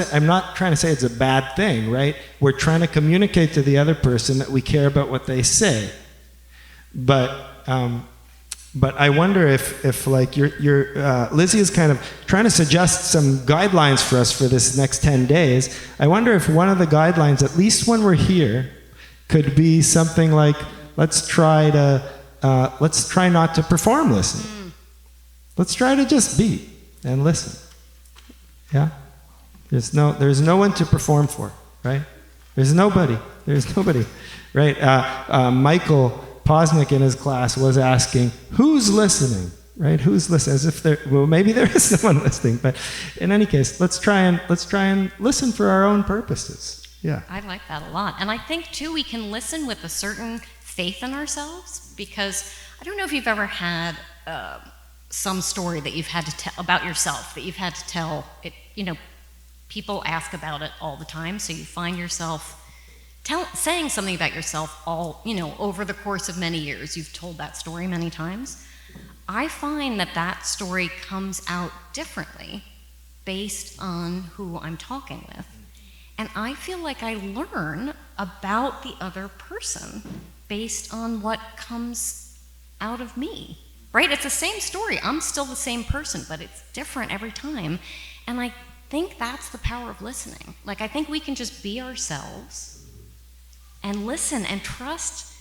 trying to say it's a bad thing, right? We're trying to communicate to the other person that we care about what they say. But I wonder if like Lizzie is kind of trying to suggest some guidelines for us for this next 10 days. I wonder if one of the guidelines, at least when we're here, could be something like, let's try not to perform listening. Let's try to just be and listen. Yeah? There's no one to perform for, right? There's nobody, right? Michael Posnick in his class was asking, who's listening, right? Who's listening? As if maybe there is someone listening, but in any case, let's try and listen for our own purposes. Yeah. I like that a lot. And I think too, we can listen with a certain faith in ourselves, because I don't know if you've ever had some story that you've had to tell about yourself, that you've had to tell it, people ask about it all the time, so you find yourself saying something about yourself over the course of many years. You've told that story many times. I find that story comes out differently based on who I'm talking with. And I feel like I learn about the other person based on what comes out of me, right? It's the same story. I'm still the same person, but it's different every time. And I think that's the power of listening. Like, I think we can just be ourselves and listen and trust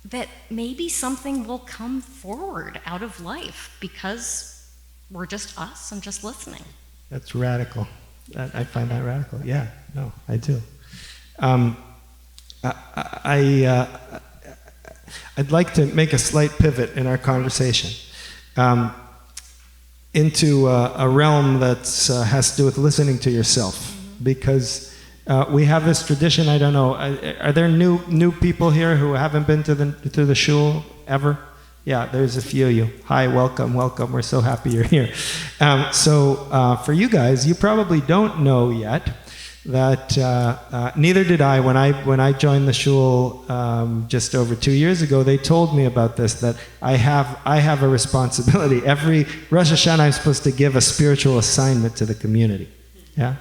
that maybe something will come forward out of life because we're just us and just listening. That's radical. I find that radical. Yeah, no, I do. I'd like to make a slight pivot in our conversation into a realm that has to do with listening to yourself, because we have this tradition. I don't know. Are there new people here who haven't been to the Shul ever? Yeah, there's a few of you. Hi, welcome. We're so happy you're here. So for you guys, you probably don't know yet that neither did I when I joined the Shul just over 2 years ago. They told me about this, that I have a responsibility. Every Rosh Hashanah, I'm supposed to give a spiritual assignment to the community. Yeah.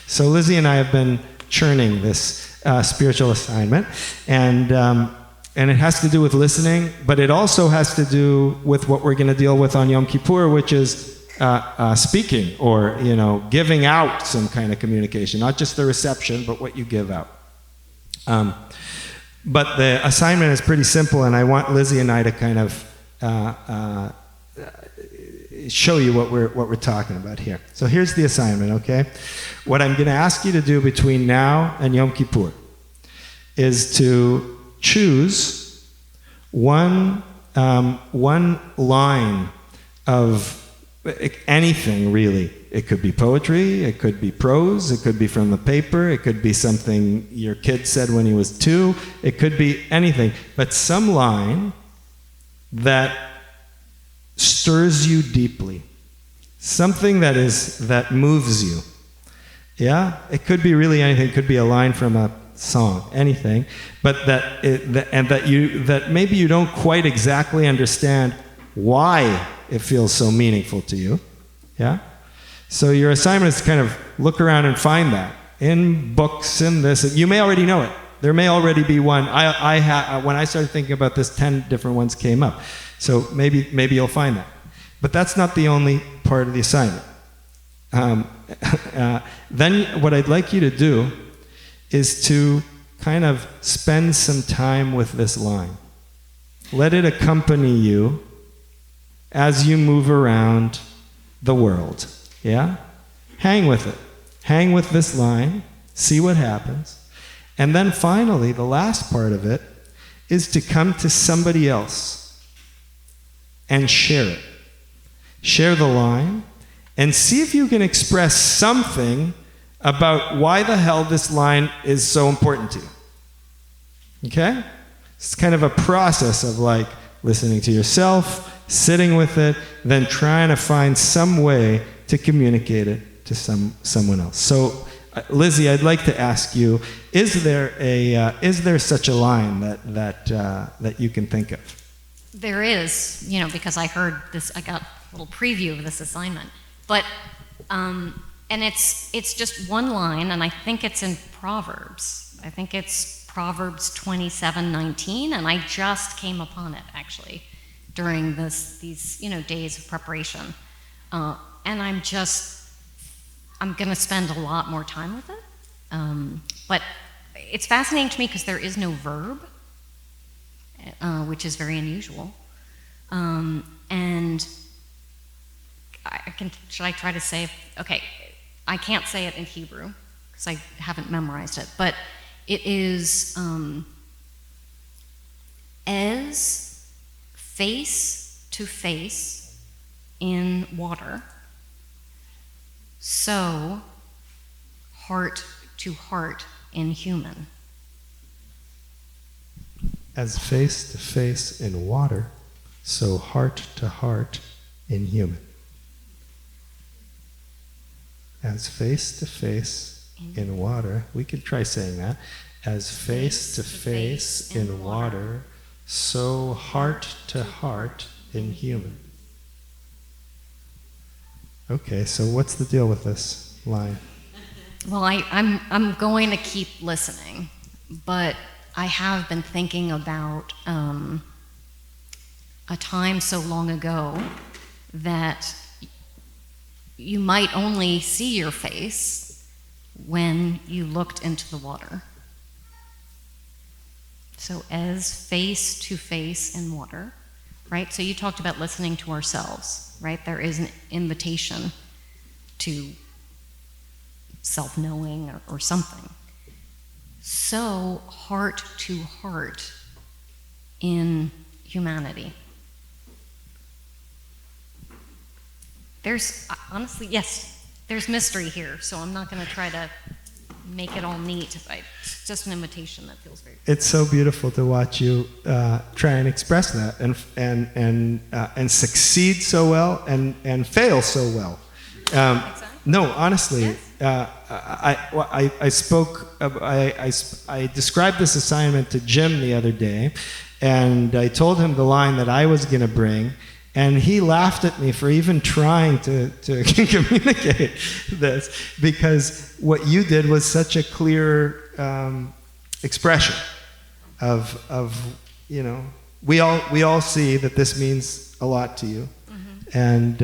So Lizzie and I have been churning this spiritual assignment, and it has to do with listening, but it also has to do with what we're going to deal with on Yom Kippur, which is speaking, or giving out some kind of communication, not just the reception, but what you give out. But the assignment is pretty simple, and I want Lizzie and I to kind of show you what we're talking about here. So here's the assignment, okay? What I'm going to ask you to do between now and Yom Kippur is to choose one line of anything, really. It could be poetry, it could be prose, it could be from the paper, it could be something your kid said when he was 2, it could be anything, but some line that stirs you deeply, something that moves you. Yeah, it could be really anything. It could be a line from a song, anything, but that maybe you don't quite exactly understand why it feels so meaningful to you, Yeah? So your assignment is to kind of look around and find that in books, in this. You may already know it. There may already be one. When I started thinking about this, 10 different ones came up. So maybe you'll find that. But that's not the only part of the assignment. Then what I'd like you to do is to kind of spend some time with this line. Let it accompany you as you move around the world. Yeah? Hang with it. Hang with this line. See what happens. And then finally, the last part of it is to come to somebody else and share it. Share the line and see if you can express something about why the hell this line is so important to you. Okay? It's kind of a process of like listening to yourself, sitting with it, then trying to find some way to communicate it to someone else. So, Lizzie, I'd like to ask you: is there such a line that you can think of? There is, because I heard this. I got a little preview of this assignment, but and it's just one line, and I think it's in Proverbs. I think it's Proverbs 27:19, and I just came upon it actually during these days of preparation, and I'm going to spend a lot more time with it. But it's fascinating to me because there is no verb, which is very unusual. And should I try to say, okay, I can't say it in Hebrew because I haven't memorized it, but it is as face to face in water, so heart to heart in human. As face to face in water, so heart to heart in human. As face to face in water, we could try saying that. As face to face in water, so heart to heart in human. Okay, so what's the deal with this line? Well, I'm going to keep listening, but I have been thinking about a time so long ago that you might only see your face when you looked into the water. So as face to face in water, right? So you talked about listening to ourselves, right? There is an invitation to self-knowing or something. So heart to heart in humanity. There's, honestly, yes, there's mystery here, so I'm not going to try to make it all neat. It's just an invitation that feels very good. It's so beautiful to watch you try and express that and succeed so well and fail so well. Exactly. No, honestly, Yes. I described this assignment to Jim the other day, and I told him the line that I was going to bring, and he laughed at me for even trying to communicate this, because what you did was such a clear expression of we all see that this means a lot to you, and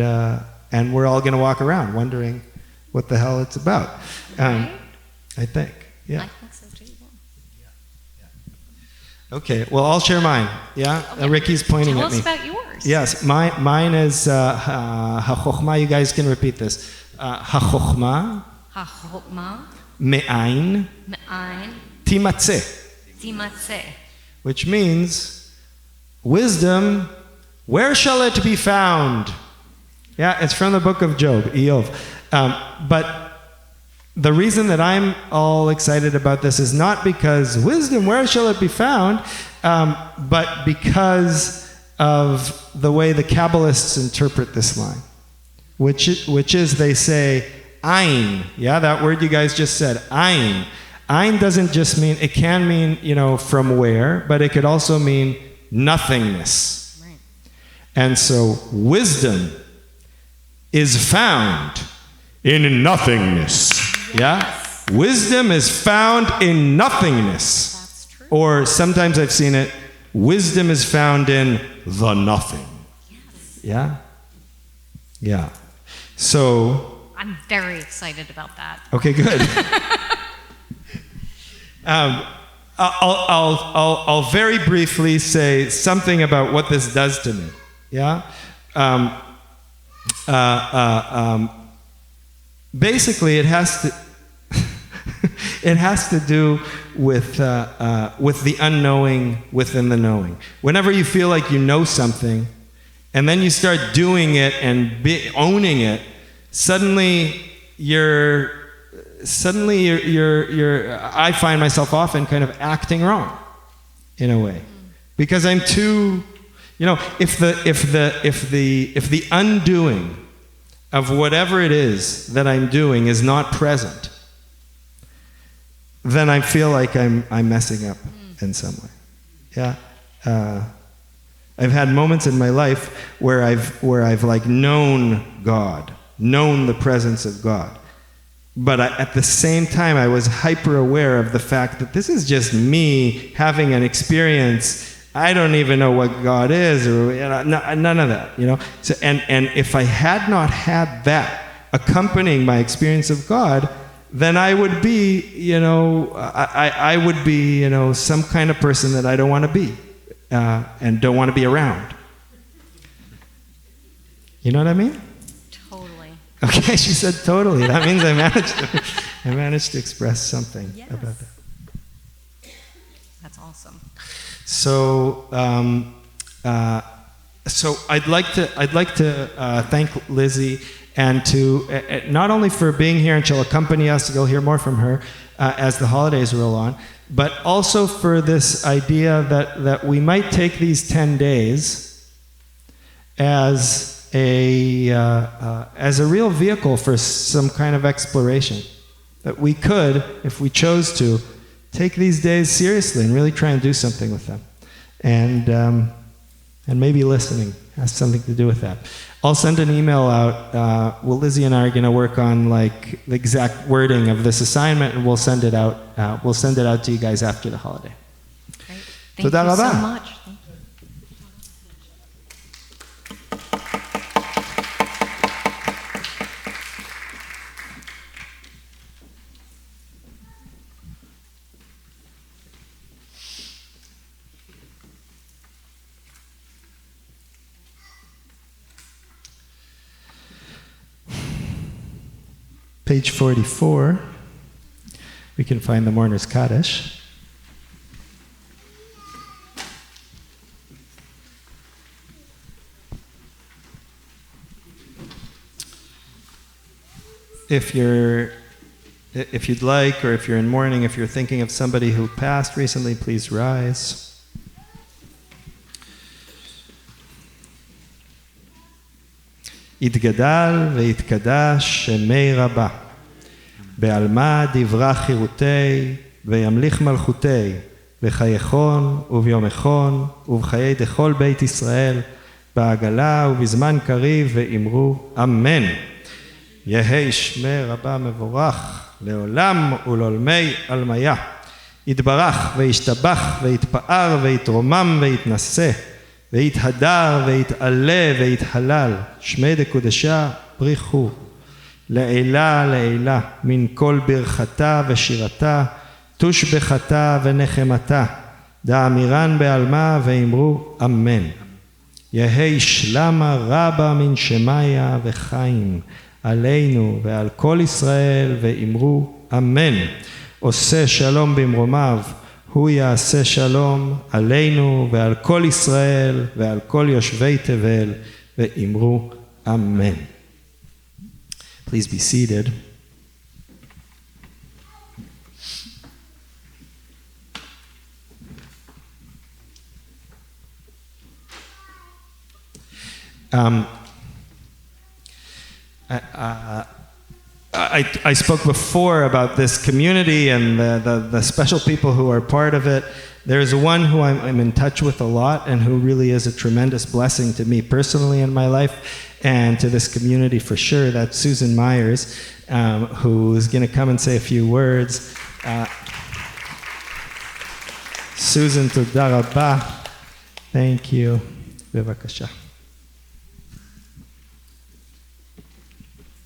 we're all going to walk around wondering what the hell it's about. Right? I think, yeah. I think so too. Okay, well, I'll share mine. Yeah, Okay. Ricky's pointing Tell at me. us about yours. Yes, mine is ha-chokhmah. You guys can repeat this. Ha-chokhmah Ha-chokhmah me'ain me'ain timatzeh, timatzeh. which means wisdom, where shall it be found? Yeah, it's from the book of Job, Eov. But the reason that I'm all excited about this is not because wisdom, where shall it be found, but because of the way the Kabbalists interpret this line, which is they say, Ein. Yeah, that word you guys just said, Ein. Ein doesn't just mean, it can mean, from where, but it could also mean nothingness. Right. And so wisdom is found in nothingness. Yeah? Wisdom is found in nothingness. That's true. Or sometimes I've seen it, wisdom is found in the nothing. Yes. Yeah? Yeah. So, I'm very excited about that. okay, good. I'll very briefly say something about what this does to me. Yeah? Basically, it has to it has to do with the unknowing within the knowing. Whenever you feel like you know something, and then you start doing it and owning it, suddenly you're I find myself often kind of acting wrong, in a way, because I'm too, if the undoing of whatever it is that I'm doing is not present, then I feel like I'm messing up in some way. Yeah. I've had moments in my life where I've like known God, known the presence of God. But at the same time, I was hyper aware of the fact that this is just me having an experience. I don't even know what God is, or none of that, So, and if I had not had that accompanying my experience of God, then I would be, I would be, some kind of person that I don't want to be, and don't want to be around. You know what I mean? Totally. Okay, she said totally. That means I managed to express something about that. That's awesome. So, so I'd like to thank Lizzie, and to not only for being here, and she'll accompany us. You'll hear more from her as the holidays roll on, but also for this idea that we might take these 10 days as a real vehicle for some kind of exploration. That we could, if we chose to, take these days seriously and really try and do something with them. And maybe listening has something to do with that. I'll send an email out. Lizzie and I are going to work on like the exact wording of this assignment, and we'll send it out. We'll send it out to you guys after the holiday. Great. Thank you so much. Thank you. Page 44, we can find the Mourner's Kaddish. If you'd like, or if you're in mourning, if you're thinking of somebody who passed recently, please rise. יתגדל ויתקדש שמי רבה, בעלמא דברה חירותי, וימליך מלכותי, בחייכון וביומכון, ובחיי דכל בית ישראל, בעגלה ובזמן קריב, ואמרו אמן. יהי שמי רבה מבורך, לעולם ולעולמי עלמיה. יתברך וישתבח ויתפאר ויתרומם ויתנשא, ויתהדר ויתעלה ויתהלל, שמי דקודשה בריחו, לעילה לעילה, מן כל ברכתה ושירתה, תושבחתה ונחמתה, דאמירן בעלמה ואמרו אמן. יהי שלמה רבה מן שמיה וחיים, עלינו ועל כל ישראל ואמרו אמן. עושה שלום במרומיו, הוא יעשה שלום עלינו ועל כל ישראל ועל כל יושבי תבל ואמרו אמן. Please be seated. I spoke before about this community and the special people who are part of it. There's one who I'm in touch with a lot and who really is a tremendous blessing to me personally in my life, and to this community for sure. That's Susan Myers, who's going to come and say a few words. Susan, תודה רבה. Thank you. בבקשה.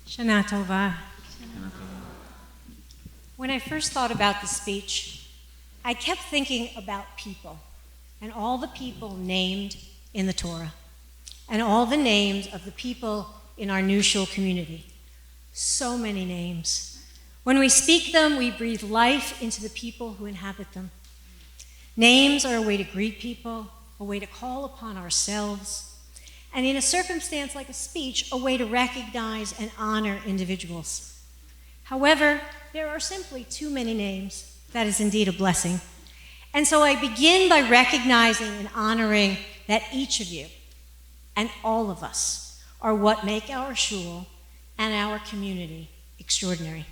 Shana Tova. When I first thought about the speech, I kept thinking about people and all the people named in the Torah and all the names of the people in our new Shul community. So many names. When we speak them, we breathe life into the people who inhabit them. Names are a way to greet people, a way to call upon ourselves, and in a circumstance like a speech, a way to recognize and honor individuals. However, there are simply too many names. That is indeed a blessing. And so I begin by recognizing and honoring that each of you and all of us are what make our shul and our community extraordinary.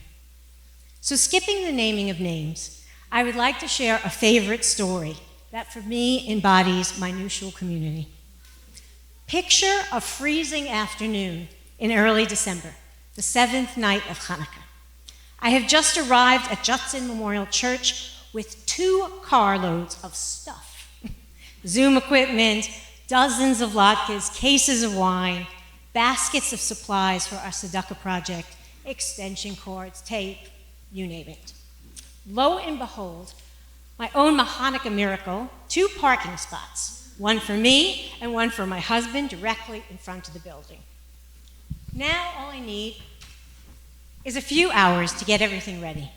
So skipping the naming of names, I would like to share a favorite story that for me embodies my new shul community. Picture a freezing afternoon in early December, the 7th night of Hanukkah. I have just arrived at Judson Memorial Church with 2 carloads of stuff. Zoom equipment, dozens of latkes, cases of wine, baskets of supplies for our tzedakah project, extension cords, tape, you name it. Lo and behold, my own Hanukkah miracle, 2 parking spots, one for me and one for my husband directly in front of the building. Now all I need is a few hours to get everything ready.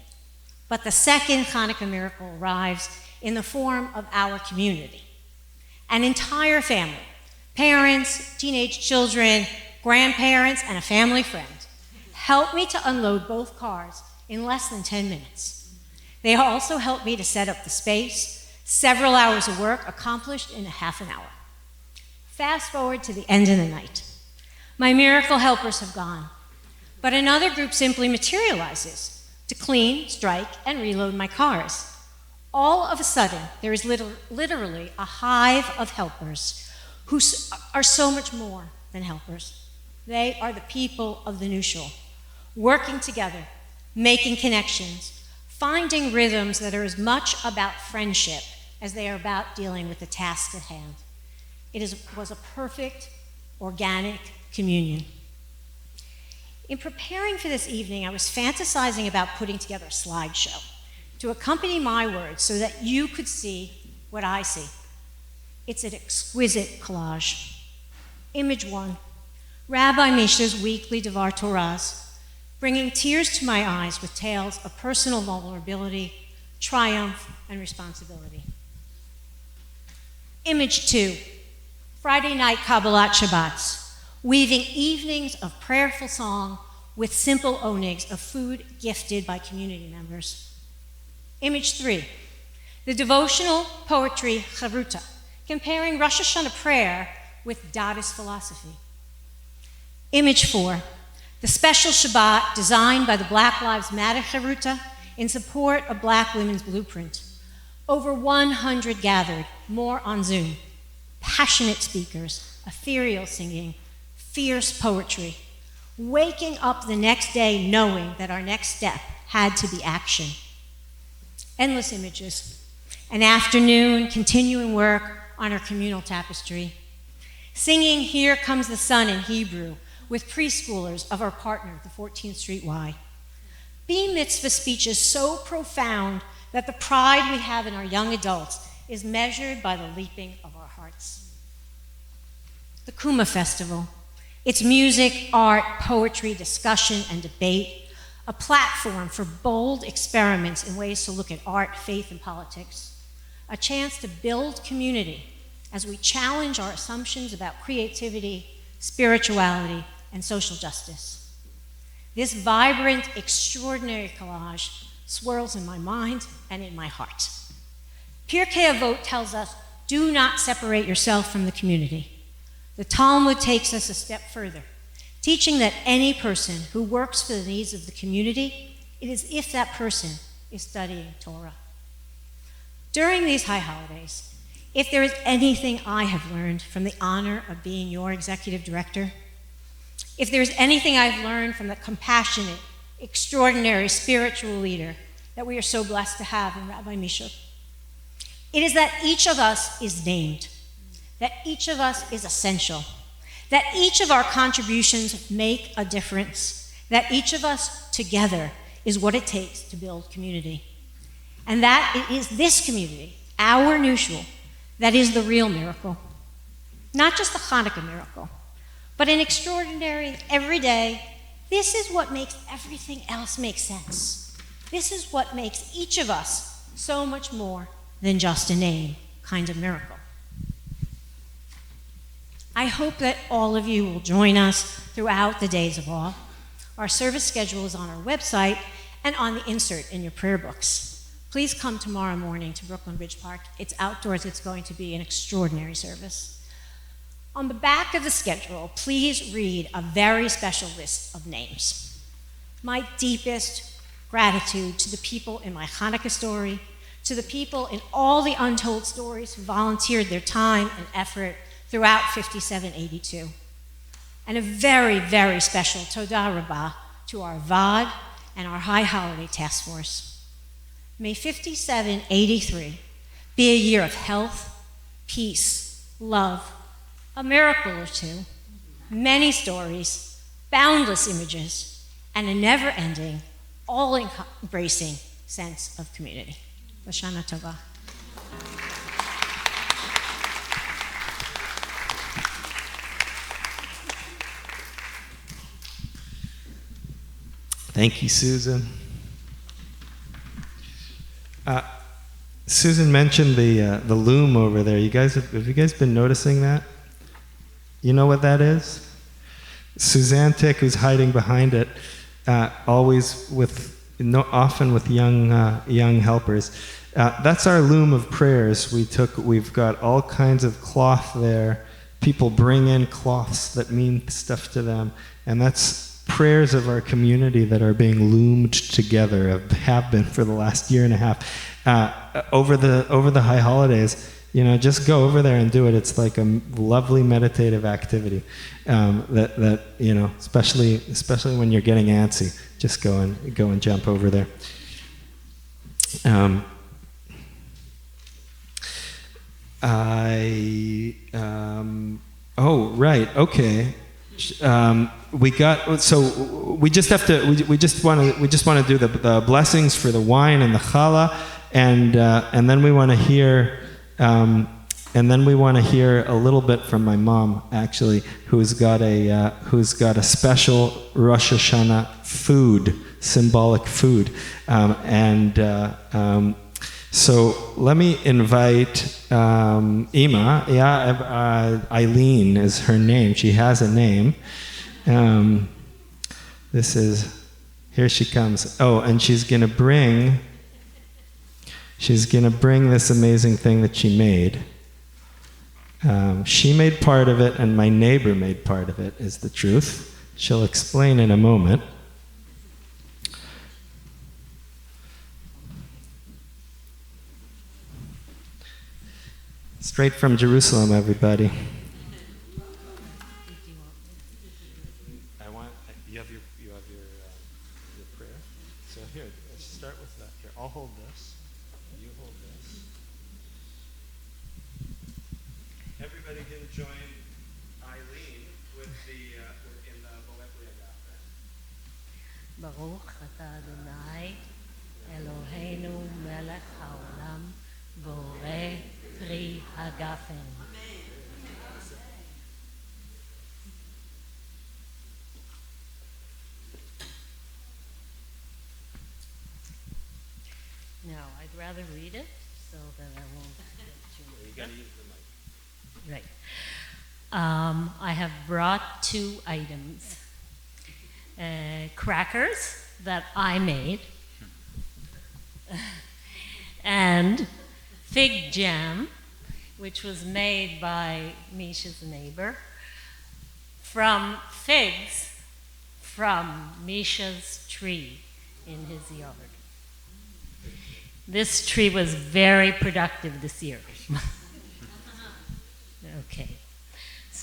But the second Hanukkah miracle arrives in the form of our community. An entire family, parents, teenage children, grandparents, and a family friend, helped me to unload both cars in less than 10 minutes. They also helped me to set up the space, several hours of work accomplished in a half an hour. Fast forward to the end of the night. My miracle helpers have gone, but another group simply materializes to clean, strike, and reload my cars. All of a sudden, there is literally a hive of helpers who are so much more than helpers. They are the people of the new shul, working together, making connections, finding rhythms that are as much about friendship as they are about dealing with the task at hand. It was a perfect, organic communion. In preparing for this evening, I was fantasizing about putting together a slideshow to accompany my words so that you could see what I see. It's an exquisite collage. Image 1, Rabbi Misha's weekly Devar Torahs, bringing tears to my eyes with tales of personal vulnerability, triumph, and responsibility. Image 2, Friday night Kabbalat Shabbats, weaving evenings of prayerful song with simple onigs of food gifted by community members. Image 3, the devotional poetry Charuta, comparing Rosh Hashanah prayer with Dadaist philosophy. Image 4, the special Shabbat designed by the Black Lives Matter Charuta in support of Black Women's Blueprint. Over 100 gathered, more on Zoom. Passionate speakers, ethereal singing, fierce poetry, waking up the next day knowing that our next step had to be action. Endless images. An afternoon, continuing work on our communal tapestry. Singing Here Comes the Sun in Hebrew with preschoolers of our partner, the 14th Street Y. Be mitzvah speeches so profound that the pride we have in our young adults is measured by the leaping of our hearts. The Kuma Festival, its music, art, poetry, discussion, and debate, a platform for bold experiments in ways to look at art, faith, and politics, a chance to build community as we challenge our assumptions about creativity, spirituality, and social justice. This vibrant, extraordinary collage swirls in my mind and in my heart. Pirkei Avot tells us, do not separate yourself from the community. The Talmud takes us a step further, teaching that any person who works for the needs of the community, it is if that person is studying Torah. During these high holidays, if there is anything I have learned from the honor of being your executive director, If there's anything I've learned from the compassionate, extraordinary spiritual leader that we are so blessed to have in Rabbi Misha, it is that each of us is named, that each of us is essential, that each of our contributions make a difference, that each of us together is what it takes to build community. And that it is this community, our new Shul, that is the real miracle. Not just the Hanukkah miracle, but an extraordinary, everyday, this is what makes everything else make sense. This is what makes each of us so much more than just a name kind of miracle. I hope that all of you will join us throughout the days of awe. Our service schedule is on our website and on the insert in your prayer books. Please come tomorrow morning to Brooklyn Bridge Park. It's outdoors. It's going to be an extraordinary service. On the back of the schedule, please read a very special list of names. My deepest gratitude to the people in my Hanukkah story, to the people in all the untold stories who volunteered their time and effort throughout 5782. And a very, very special Todah Rabbah to our VAD and our High Holiday Task Force. May 5783 be a year of health, peace, love, a miracle or two, many stories, boundless images, and a never-ending, all-embracing sense of community. Hashanah Tova. Thank you, Susan. Susan mentioned the loom over there. Have you guys been noticing that? You know what that is? Suzanne Tick, who's hiding behind it, often with young helpers. That's our loom of prayers. We've got all kinds of cloth there. People bring in cloths that mean stuff to them, and that's prayers of our community that are being loomed together, have been for the last year and a half. Over the high holidays, just go over there and do it. It's like a lovely meditative activity that especially when you're getting antsy, just go and jump over there. Okay. We just want to do the blessings for the wine and the challah, and then we want to hear a little bit from my mom, actually, who's got a special Rosh Hashanah food, symbolic food, so let me invite Ima. Eileen is her name. She has a name. Here she comes. Oh, and she's gonna bring this amazing thing that she made. She made part of it, and my neighbor made part of it, is the truth. She'll explain in a moment. Straight from Jerusalem, everybody. You have your prayer. So here, let's start with that. Here, I'll hold this. You hold this. Everybody can join Eileen in the Boletli Agape. Baruch atah Adonai Eloheinu melech haolam borei pri hagafen. Now, I'd rather read it so that I won't get too much. You gotta use the mic. Right. I have brought 2 items. Crackers that I made, and fig jam, which was made by Misha's neighbor, from figs from Misha's tree in his yard. This tree was very productive this year. Okay.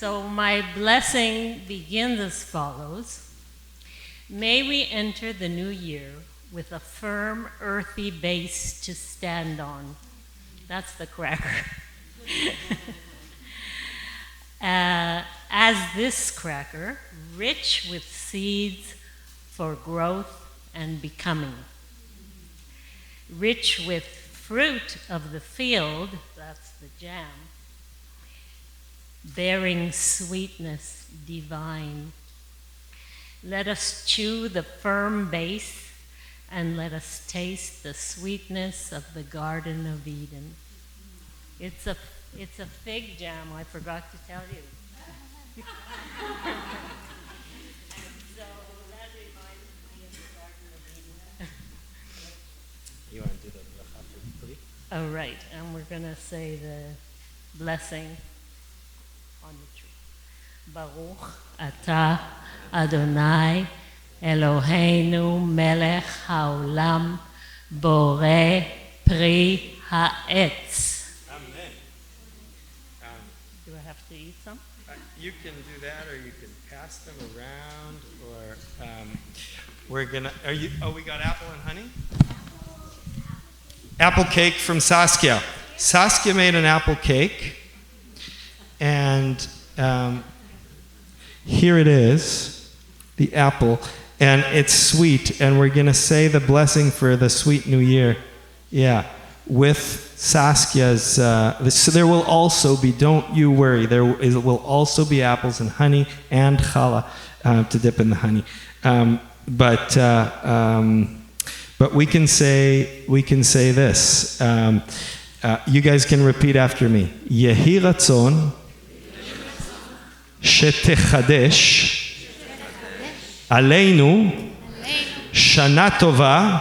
So my blessing begins as follows. May we enter the new year with a firm, earthy base to stand on. That's the cracker. As this cracker, rich with seeds for growth and becoming. Rich with fruit of the field, that's the jam, bearing sweetness divine. Let us chew the firm base and let us taste the sweetness of the Garden of Eden. It's a fig jam, I forgot to tell you. So that reminds me of the Garden of Eden. You want to do the bracha for Pri? Oh, right, and we're going to say the blessing on the tree. Baruch atah Adonai Eloheinu melech haolam borei pri haetz. Amen. Do I have to eat some? You can do that, or you can pass them around, or we're gonna. We got apple and honey. Apple cake from Saskia. Saskia made an apple cake, and here it is, the apple, and it's sweet, and we're going to say the blessing for the sweet new year. Yeah, with Saskia's, so there will also be, don't you worry, will also be apples and honey and challah to dip in the honey. But we can say this. You guys can repeat after me. Yehi ratzon shetechadesh aleinu shana tova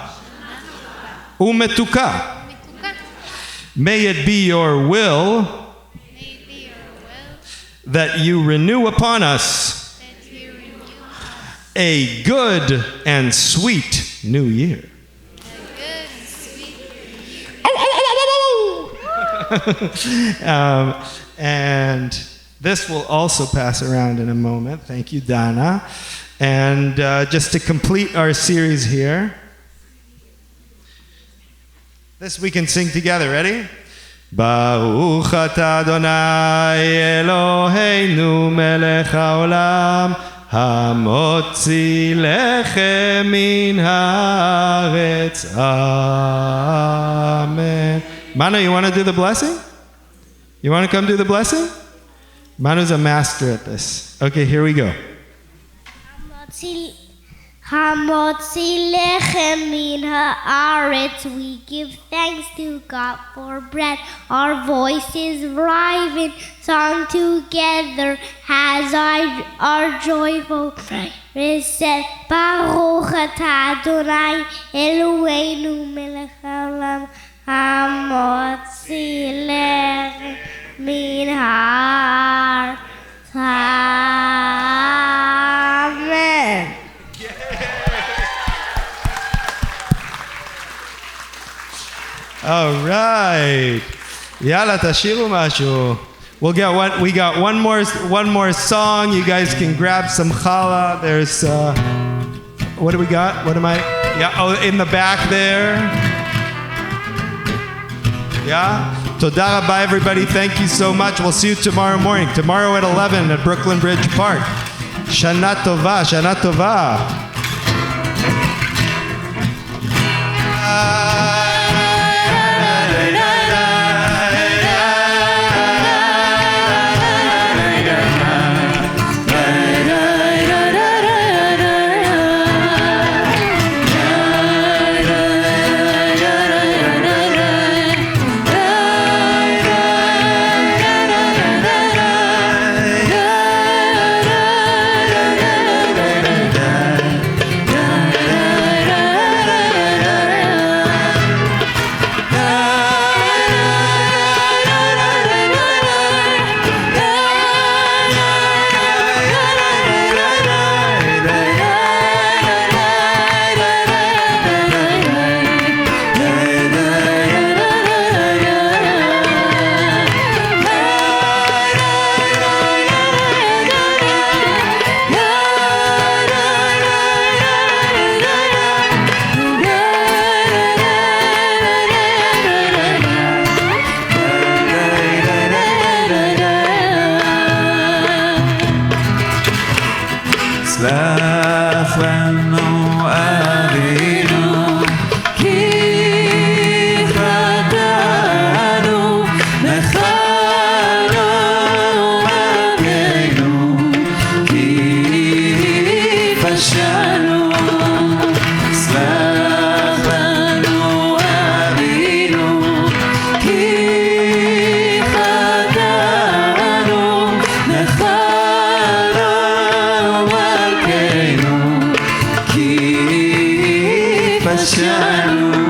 umetuka. May it be your will that you renew upon us a good and sweet new year. And this will also pass around in a moment. Thank you, Dana. And just to complete our series here, this we can sing together. Ready? Baruch atah Adonai Eloheinu melech haolam hamotzi lechem min haaretz. Amen. Manu, you want to do the blessing? You want to come do the blessing? Manu's a master at this. Okay, here we go. Hamotzi lechem min haaretz. We give thanks to God for bread. Our voices rive in song together as our joyful praise said. Baruch atah Adonai Eloheinu melech haolam hamotzi lechem min haaretz. Amen. All right. Yalla, tashiru mashu. We got one more song. You guys can grab some challah. There's what do we got? What am I? Yeah, oh, in the back there. Yeah. Toda rabba, everybody. Thank you so much. We'll see you tomorrow morning. Tomorrow at 11 at Brooklyn Bridge Park. Shana tova, Shana tova. נפשנו